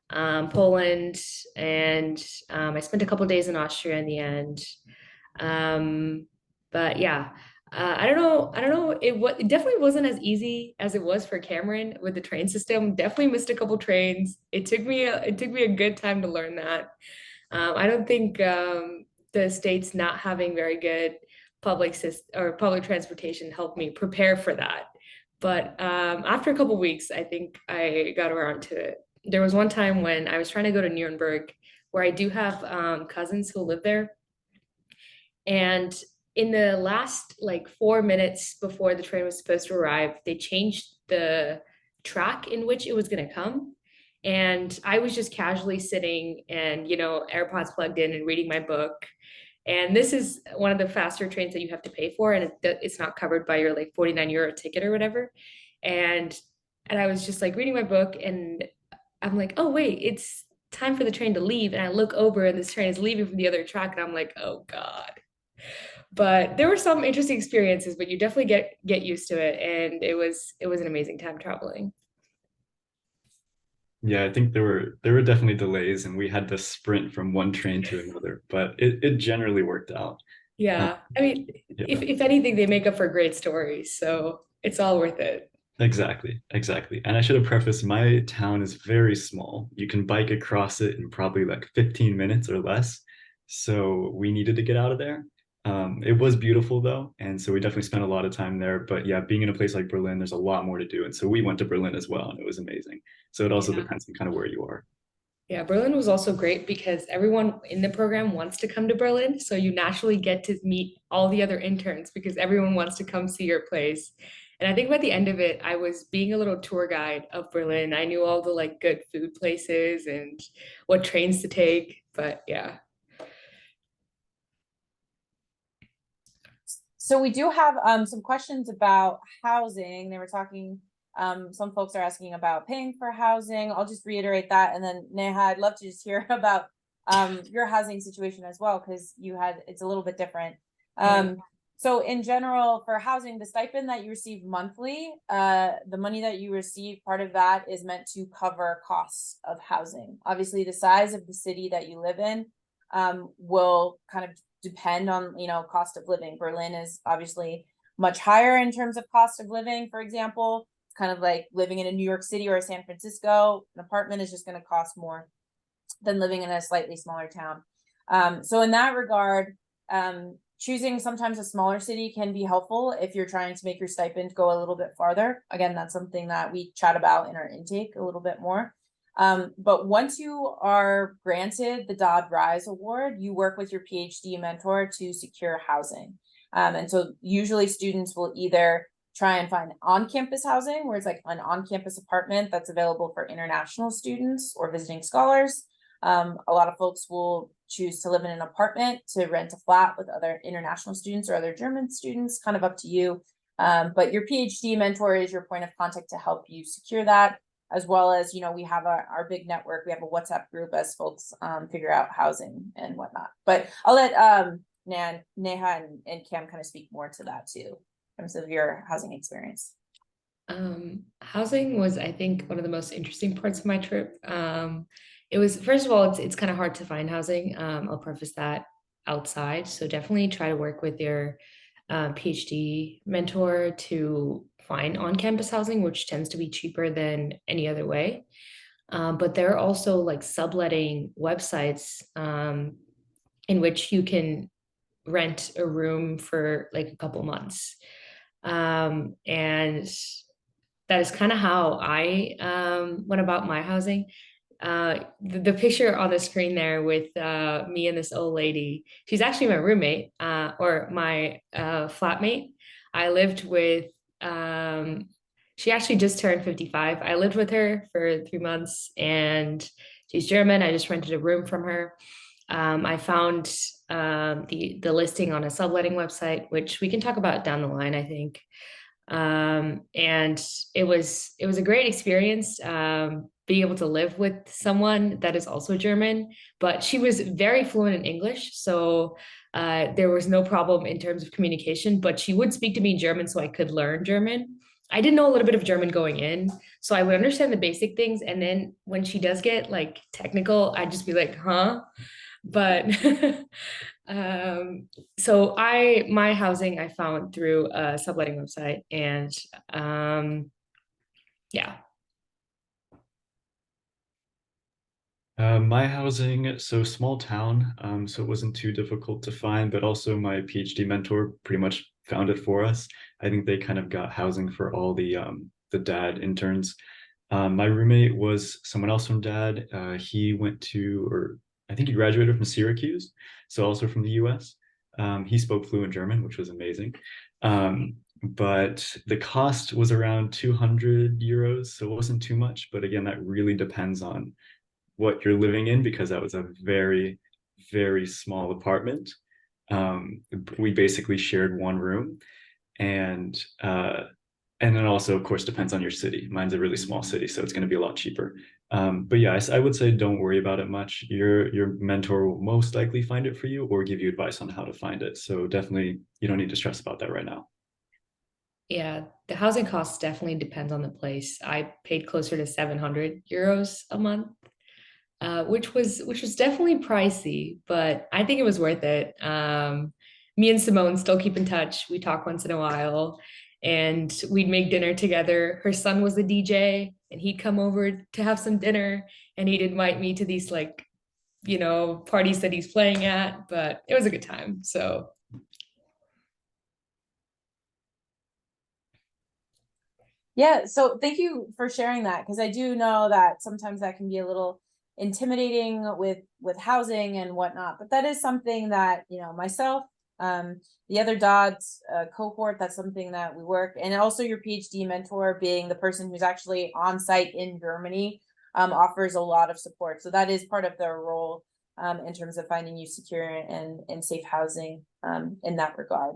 Poland, and I spent a couple days in Austria in the end. Um, but yeah, I don't know. I don't know. It definitely wasn't as easy as it was for Cameron with the train system. Definitely missed a couple trains. It took me a good time to learn that. I don't think the states not having very good public transportation helped me prepare for that. But after a couple weeks, I think I got around to it. There was one time when I was trying to go to Nuremberg, where I do have cousins who live there, and in the last like 4 minutes before the train was supposed to arrive, they changed the track in which it was going to come. And I was just casually sitting and, AirPods plugged in and reading my book. And this is one of the faster trains that you have to pay for, and it's not covered by your like 49 euro ticket or whatever. And I was just like reading my book, and I'm like, oh wait, it's time for the train to leave. And I look over, and this train is leaving from the other track, and I'm like, oh God. But there were some interesting experiences, but you definitely get used to it, and it was an amazing time traveling. Yeah, I think there were definitely delays, and we had to sprint from one train to another, but it generally worked out. Uh, Yeah, I mean, yeah, if anything, they make up for great stories, so it's all worth it. exactly, exactly. And I should have prefaced, my town is very small. You can bike across it in probably like 15 minutes or less. So we needed to get out of there. It was beautiful though, and so we definitely spent a lot of time there. But yeah, being in a place like Berlin, there's a lot more to do, and so we went to Berlin as well, and it was amazing. So it also Yeah. depends on kind of where you are. Yeah, Berlin was also great because everyone in the program wants to come to Berlin. So you naturally get to meet all the other interns because everyone wants to come see your place. And I think by the end of it, I was being a little tour guide of Berlin. I knew all the like good food places and what trains to take. But yeah. So we do have some questions about housing. They were talking, some folks are asking about paying for housing. I'll just reiterate that. And then Neha, I'd love to just hear about your housing situation as well, because it's a little bit different. So in general, for housing, the stipend that you receive monthly, the money that you receive, part of that is meant to cover costs of housing. Obviously, the size of the city that you live in will kind of depend on, cost of living. Berlin is obviously much higher in terms of cost of living. For example, it's kind of like living in a New York City or a San Francisco. An apartment is just going to cost more than living in a slightly smaller town. So in that regard, choosing sometimes a smaller city can be helpful if you're trying to make your stipend go a little bit farther. Again, that's something that we chat about in our intake a little bit more. But once you are granted the DAAD RISE award, you work with your PhD mentor to secure housing. And so usually students will either try and find on-campus housing, where it's like an on-campus apartment that's available for international students or visiting scholars. A lot of folks will choose to live in an apartment to rent a flat with other international students or other German students, kind of up to you. But your PhD mentor is your point of contact to help you secure that, as well as, we have our big network. We have a WhatsApp group as folks figure out housing and whatnot. But I'll let Neha and Cam kind of speak more to that too, in terms of your housing experience. Housing was, I think, one of the most interesting parts of my trip. It was, first of all, it's kind of hard to find housing. I'll preface that outside. So definitely try to work with your PhD mentor to find on-campus housing, which tends to be cheaper than any other way. But there are also like subletting websites in which you can rent a room for like a couple months. And that is kind of how I went about my housing. The picture on the screen there with me and this old lady, she's actually my roommate or my flatmate. I lived with, she actually just turned 55. I lived with her for 3 months and she's German. I just rented a room from her. I found the listing on a subletting website, which we can talk about down the line, I think. And it was a great experience being able to live with someone that is also German, but she was very fluent in English, so there was no problem in terms of communication, but she would speak to me in German so I could learn German. I did know a little bit of German going in, so I would understand the basic things, and then when she does get like technical, I'd just be like, huh? But so my housing I found through a subletting website, and yeah. My housing, so small town, so it wasn't too difficult to find, but also my PhD mentor pretty much found it for us. I think they kind of got housing for all the DAAD interns. My roommate was someone else from DAAD. He went to, or I think he graduated from Syracuse, so also from the US. He spoke fluent German, which was amazing. But the cost was around 200 euros, so it wasn't too much. But again, that really depends on what you're living in, because that was a very, very small apartment. We basically shared one room, and then also, of course, depends on your city. Mine's a really small city, so it's going to be a lot cheaper. But yeah, I would say don't worry about it much. Your mentor will most likely find it for you or give you advice on how to find it. So definitely, you don't need to stress about that right now. Yeah, the housing costs definitely depends on the place. I paid closer to 700 euros a month, which was definitely pricey, but I think it was worth it. Me and Simone still keep in touch. We talk once in a while, and we'd make dinner together. Her son was the DJ, and he'd come over to have some dinner, and he'd invite me to these like, parties that he's playing at. But it was a good time. So. Yeah, so thank you for sharing that, because I do know that sometimes that can be a little intimidating with housing and whatnot, but that is something that myself, the other DAAD's cohort, that's something that we work, and also your PhD mentor being the person who's actually on site in Germany offers a lot of support. So that is part of their role in terms of finding you secure and safe housing in that regard.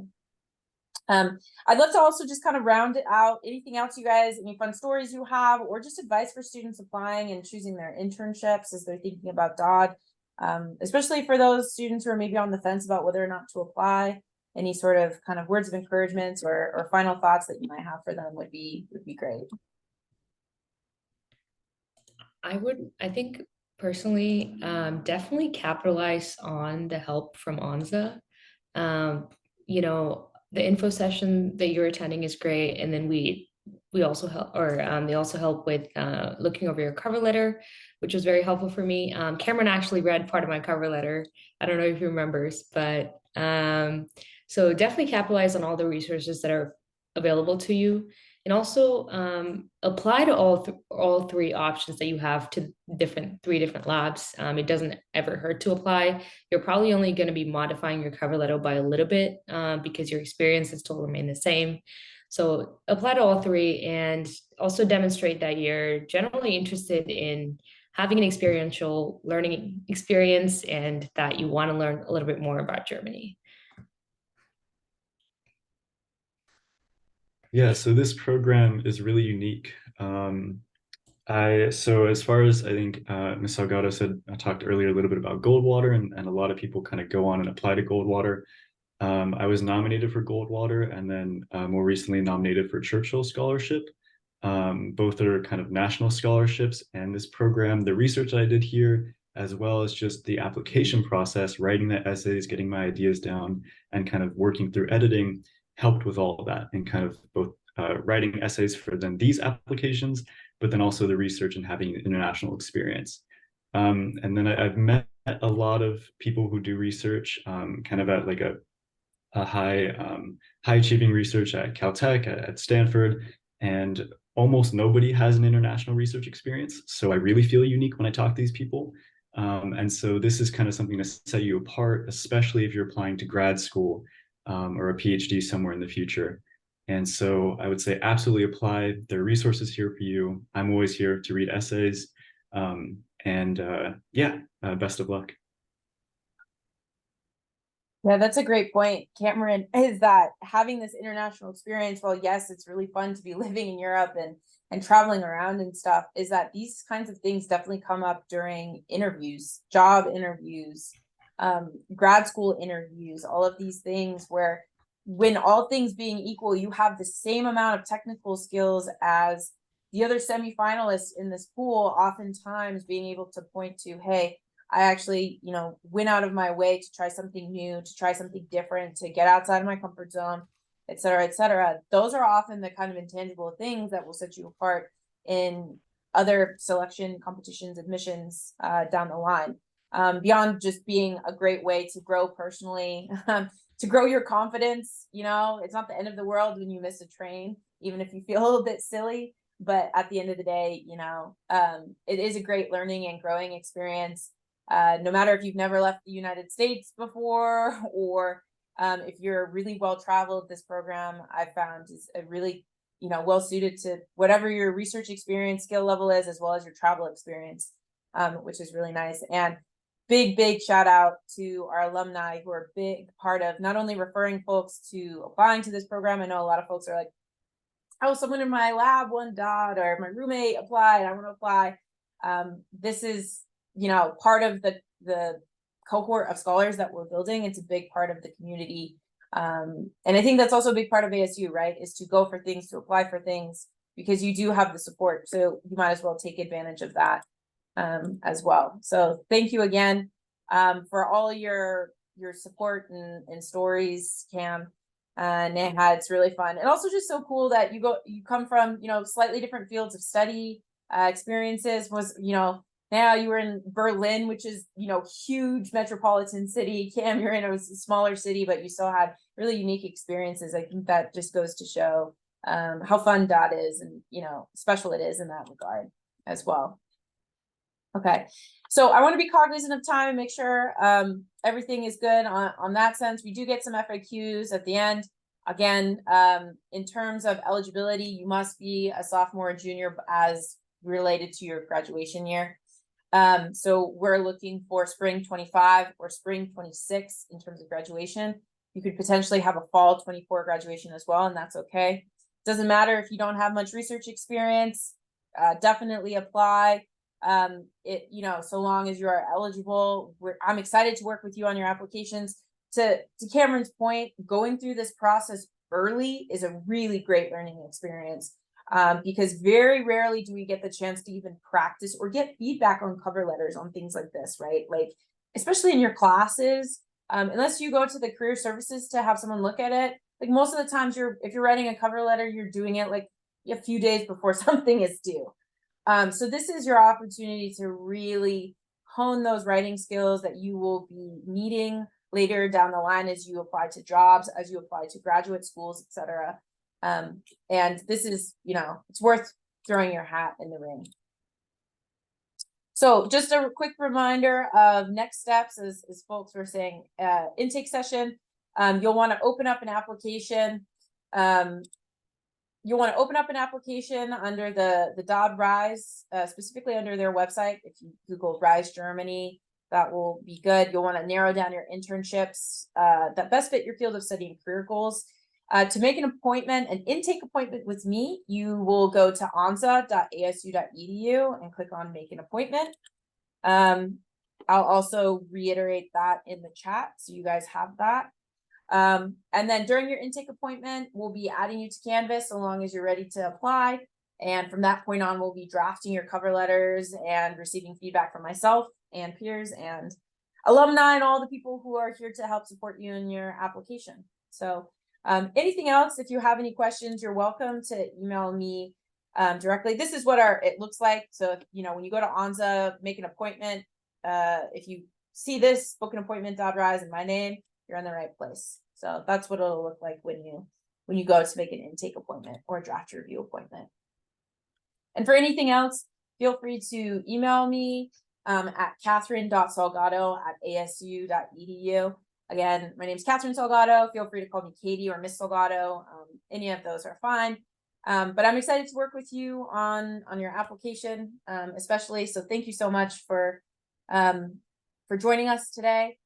I'd love to also just kind of round it out. Anything else, you guys, any fun stories you have, or just advice for students applying and choosing their internships as they're thinking about DAAD, especially for those students who are maybe on the fence about whether or not to apply. Any sort of kind of words of encouragement or final thoughts that you might have for them would be great. I think personally, definitely capitalize on the help from ONSA. The info session that you're attending is great, and then we also help, or they also help with looking over your cover letter, which was very helpful for me. Cameron actually read part of my cover letter. I don't know if he remembers, but so definitely capitalize on all the resources that are available to you, and also apply to all three options that you have to three different labs. It doesn't ever hurt to apply. You're probably only going to be modifying your cover letter by a little bit because your experiences still remain the same. So apply to all three, and also demonstrate that you're generally interested in having an experiential learning experience, and that you want to learn a little bit more about Germany. Yeah, so this program is really unique. So as far as I think Ms. Salgado said, I talked earlier a little bit about Goldwater, and a lot of people kind of go on and apply to Goldwater. I was nominated for Goldwater and then more recently nominated for Churchill Scholarship. Both are kind of national scholarships, and this program, the research I did here, as well as just the application process, writing the essays, getting my ideas down, and kind of working through editing, helped with all of that, and kind of both writing essays for then these applications, but then also the research and having international experience. And then I've met a lot of people who do research kind of at like a high achieving research at Caltech, at Stanford, and almost nobody has an international research experience. So I really feel unique when I talk to these people. And so this is kind of something to set you apart, especially if you're applying to grad school or a PhD somewhere in the future. And so I would say absolutely apply. There are resources here for you. I'm always here to read essays. Best of luck. Yeah, that's a great point, Cameron, is that having this international experience, well, yes, it's really fun to be living in Europe and traveling around and stuff, is that these kinds of things definitely come up during interviews, job interviews, grad school interviews, all of these things where when all things being equal, you have the same amount of technical skills as the other semifinalists in this pool, oftentimes being able to point to, hey, I actually, went out of my way to try something new, to try something different, to get outside of my comfort zone, et cetera, et cetera. Those are often the kind of intangible things that will set you apart in other selection competitions, admissions down the line. Beyond just being a great way to grow personally, to grow your confidence. It's not the end of the world when you miss a train, even if you feel a little bit silly. But at the end of the day, it is a great learning and growing experience. No matter if you've never left the United States before, or if you're really well traveled, this program I've found is a really, well suited to whatever your research experience skill level is, as well as your travel experience, which is really nice. And big shout out to our alumni who are a big part of not only referring folks to applying to this program. I know a lot of folks are like, oh, someone in my lab won DAAD, or my roommate applied, I want to apply. This is part of the cohort of scholars that we're building. It's a big part of the community. And I think that's also a big part of ASU, right? Is to go for things, to apply for things, because you do have the support. So you might as well take advantage of that as well. So thank you again for all your support and stories, Cam. Neha, it's really fun. And also just so cool that you come from, slightly different fields of study, experiences. Now you were in Berlin, which is, huge metropolitan city. Cam, you're in a smaller city, but you still had really unique experiences. I think that just goes to show how fun DAAD is, and, special it is in that regard as well. Okay, so I want to be cognizant of time and make sure everything is good on that sense. We do get some FAQs at the end. Again, in terms of eligibility, you must be a sophomore or junior as related to your graduation year. So we're looking for spring 25 or spring 26 in terms of graduation. You could potentially have a fall 24 graduation as well, and that's okay. Doesn't matter if you don't have much research experience, definitely apply. So long as you are eligible. I'm excited to work with you on your applications. To Cameron's point, going through this process early is a really great learning experience. Because very rarely do we get the chance to even practice or get feedback on cover letters on things like this, right? Like, especially in your classes, unless you go to the career services to have someone look at it, like most of the times if you're writing a cover letter, you're doing it like a few days before something is due. So this is your opportunity to really hone those writing skills that you will be needing later down the line as you apply to jobs, as you apply to graduate schools, etc. And this is, it's worth throwing your hat in the ring. So just a quick reminder of next steps, as folks were saying, intake session. You'll want to open up an application. You'll want to open up an application under the DAAD RISE, specifically under their website. If you Google RISE Germany, that will be good. You'll want to narrow down your internships that best fit your field of study and career goals. To make an intake appointment with me, you will go to onsa.asu.edu and click on make an appointment. I'll also reiterate that in the chat so you guys have that. And then during your intake appointment, we'll be adding you to Canvas so long as you're ready to apply. And from that point on, we'll be drafting your cover letters and receiving feedback from myself and peers and alumni and all the people who are here to help support you in your application. So anything else, if you have any questions, you're welcome to email me directly. This is what it looks like. So, when you go to ONSA, make an appointment, if you see this, book an appointment, DAAD RISE, and my name, you're in the right place. So that's what it'll look like when you go to make an intake appointment or draft review appointment. And for anything else, feel free to email me at catherine.salgado@asu.edu. Again, my name is Catherine Salgado. Feel free to call me Katie or Miss Salgado. Any of those are fine. But I'm excited to work with you on your application, especially. So thank you so much for joining us today.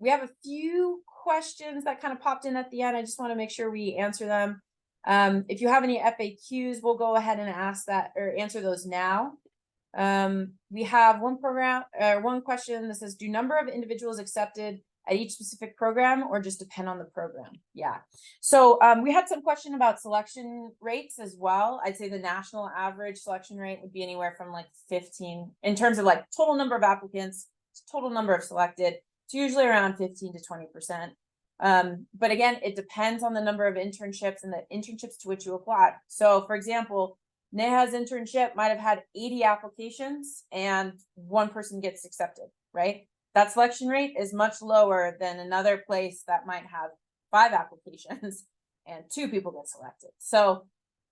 We have a few questions that kind of popped in at the end. I just want to make sure we answer them. If you have any FAQs, we'll go ahead and answer those now. We have one question that says, do number of individuals accepted at each specific program or just depend on the program? Yeah. So we had some question about selection rates as well. I'd say the national average selection rate would be anywhere from like 15 in terms of like total number of applicants, total number of selected. It's usually around 15 to 20%. But again, it depends on the number of internships and the internships to which you apply. So for example, Neha's internship might have had 80 applications and one person gets accepted, right? That selection rate is much lower than another place that might have 5 applications and 2 people get selected. So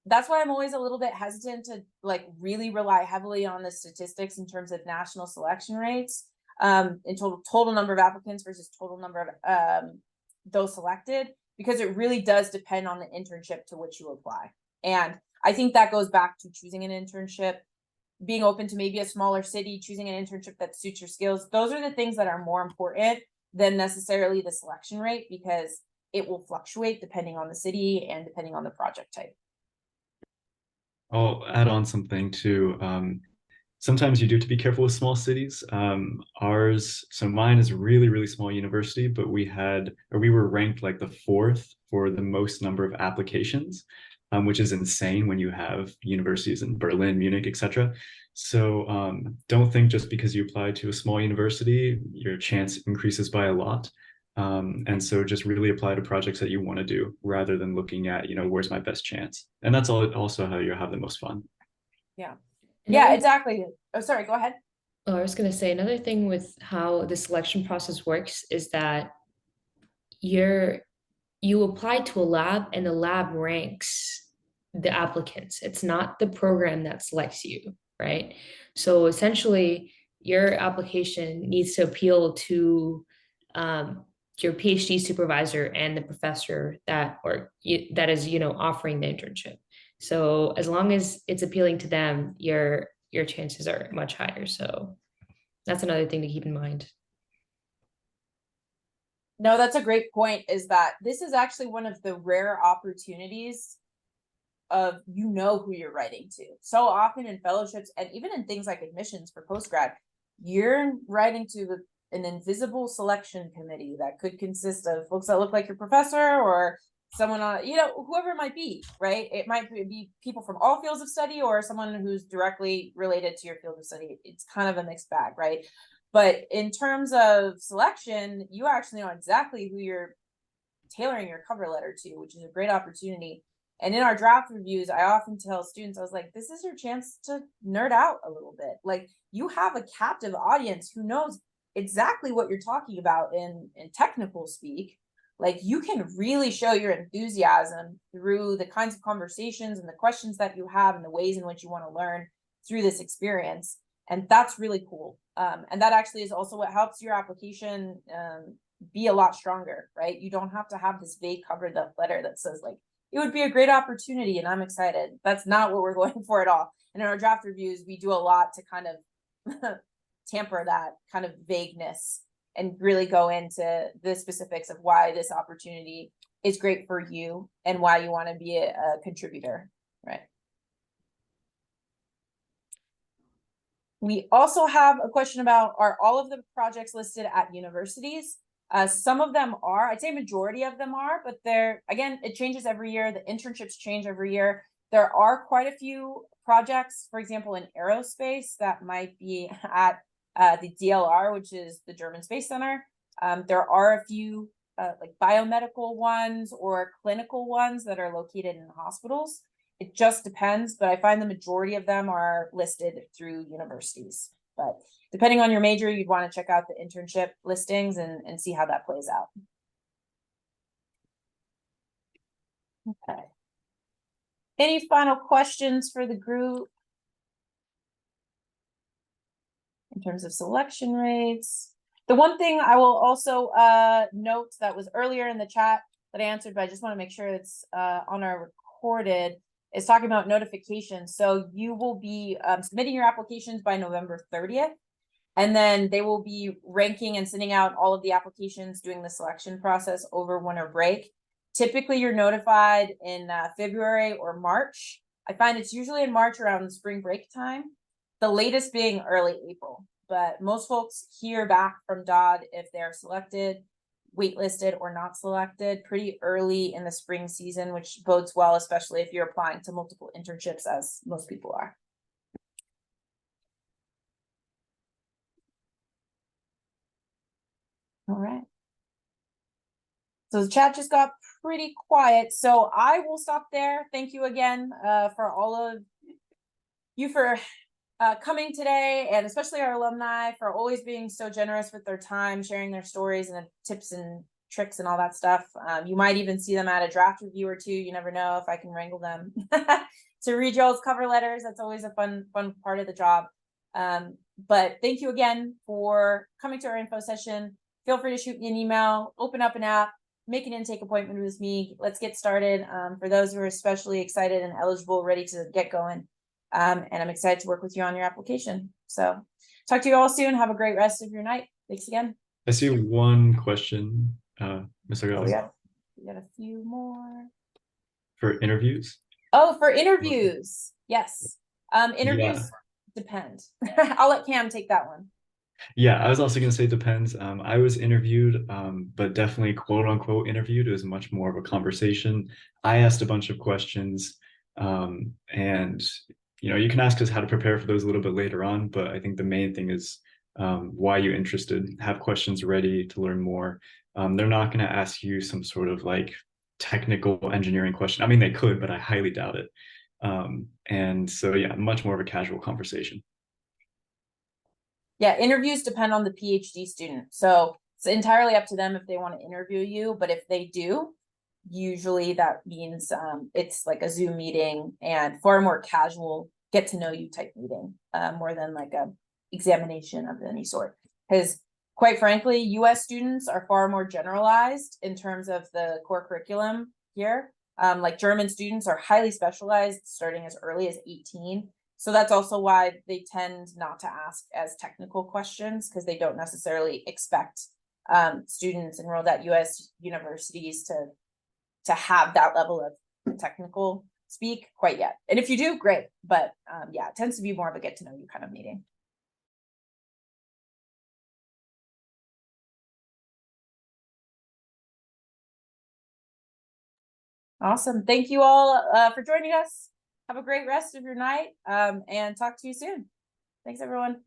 that's why I'm always a little bit hesitant to like really rely heavily on the statistics in terms of national selection rates, in total number of applicants versus total number of those selected, because it really does depend on the internship to which you apply. And I think that goes back to choosing an internship, being open to maybe a smaller city, choosing an internship that suits your skills. Those are the things that are more important than necessarily the selection rate, because it will fluctuate depending on the city and depending on the project type. I'll add on something too. Sometimes you do have to be careful with small cities. So mine is a really, really small university, but we were ranked like the 4th for the most number of applications, which is insane when you have universities in Berlin, Munich, etc. So don't think just because you apply to a small university, your chance increases by a lot. And so just really apply to projects that you want to do rather than looking at, where's my best chance? And that's also how you have the most fun. Yeah. Yeah, exactly. Oh, sorry, go ahead. Oh, I was going to say another thing with how the selection process works is that you apply to a lab and the lab ranks the applicants. It's not the program that selects you, right? So essentially, your application needs to appeal to your PhD supervisor and the professor that is offering the internship. So as long as it's appealing to them, your chances are much higher. So that's another thing to keep in mind. No, that's a great point, is that this is actually one of the rare opportunities of who you're writing to. So often in fellowships and even in things like admissions for postgrad, you're writing to an invisible selection committee that could consist of folks that look like your professor or someone on, whoever it might be, right? It might be people from all fields of study or someone who's directly related to your field of study. It's kind of a mixed bag, right? But in terms of selection, you actually know exactly who you're tailoring your cover letter to, which is a great opportunity. And in our draft reviews, I often tell students, I was like, this is your chance to nerd out a little bit. Like, you have a captive audience who knows exactly what you're talking about in technical speak. Like, you can really show your enthusiasm through the kinds of conversations and the questions that you have and the ways in which you want to learn through this experience. And that's really cool. And that actually is also what helps your application be a lot stronger, right? You don't have to have this vague cover letter that says like, it would be a great opportunity and I'm excited. That's not what we're going for at all. And in our draft reviews, we do a lot to kind of tamper that kind of vagueness and really go into the specifics of why this opportunity is great for you and why you want to be a contributor, right? We also have a question about, are all of the projects listed at universities? Some of them are, I'd say majority of them are, but again, it changes every year. The internships change every year. There are quite a few projects, for example, in aerospace that might be at the DLR, which is the German Space Center. There are a few like biomedical ones or clinical ones that are located in hospitals. It just depends, but I find the majority of them are listed through universities. But depending on your major, you'd want to check out the internship listings and see how that plays out. Okay. Any final questions for the group in terms of selection rates? The one thing I will also note that was earlier in the chat that I answered, but I just want to make sure it's on our recorded, is talking about notifications. So you will be submitting your applications by November 30th, and then they will be ranking and sending out all of the applications, doing the selection process over winter break. Typically, you're notified in February or March. I find it's usually in March around spring break time, the latest being early April. But most folks hear back from DAAD if they're selected, waitlisted, or not selected pretty early in the spring season, which bodes well, especially if you're applying to multiple internships, as most people are. All right. So the chat just got pretty quiet, so I will stop there. Thank you again for all of you for coming today, and especially our alumni for always being so generous with their time, sharing their stories and tips and tricks and all that stuff. You might even see them at a draft review or two. You never know if I can wrangle them to read y'all's cover letters. That's always a fun part of the job. But thank you again for coming to our info session. Feel free to shoot me an email, open up an app, make an intake appointment with me. Let's get started. For those who are especially excited and eligible, ready to get going. And I'm excited to work with you on your application. So talk to you all soon. Have a great rest of your night. Thanks again. I see one question, Mr. Oh, Gado. we got a few more. For interviews? Oh, for interviews. Yes. Interviews depend. I'll let Cam take that one. Yeah, I was also going to say depends. I was interviewed, but definitely quote unquote interviewed. It was much more of a conversation. I asked a bunch of questions, and you can ask us how to prepare for those a little bit later on, but I think the main thing is why you're interested. Have questions ready to learn more. They're not going to ask you some sort of like technical engineering question. I mean, they could, but I highly doubt it. And so, yeah, much more of a casual conversation. Yeah, interviews depend on the PhD student. So it's entirely up to them if they want to interview you. But if they do, usually that means it's like a Zoom meeting and far more casual, get to know you type meeting, more than like a examination of any sort. Because quite frankly, US students are far more generalized in terms of the core curriculum here. Like German students are highly specialized, starting as early as 18. So that's also why they tend not to ask as technical questions, because they don't necessarily expect students enrolled at US universities to have that level of technical speak quite yet. And if you do, great. But yeah, it tends to be more of a get to know you kind of meeting. Awesome. Thank you all for joining us. Have a great rest of your night, and talk to you soon. Thanks, everyone.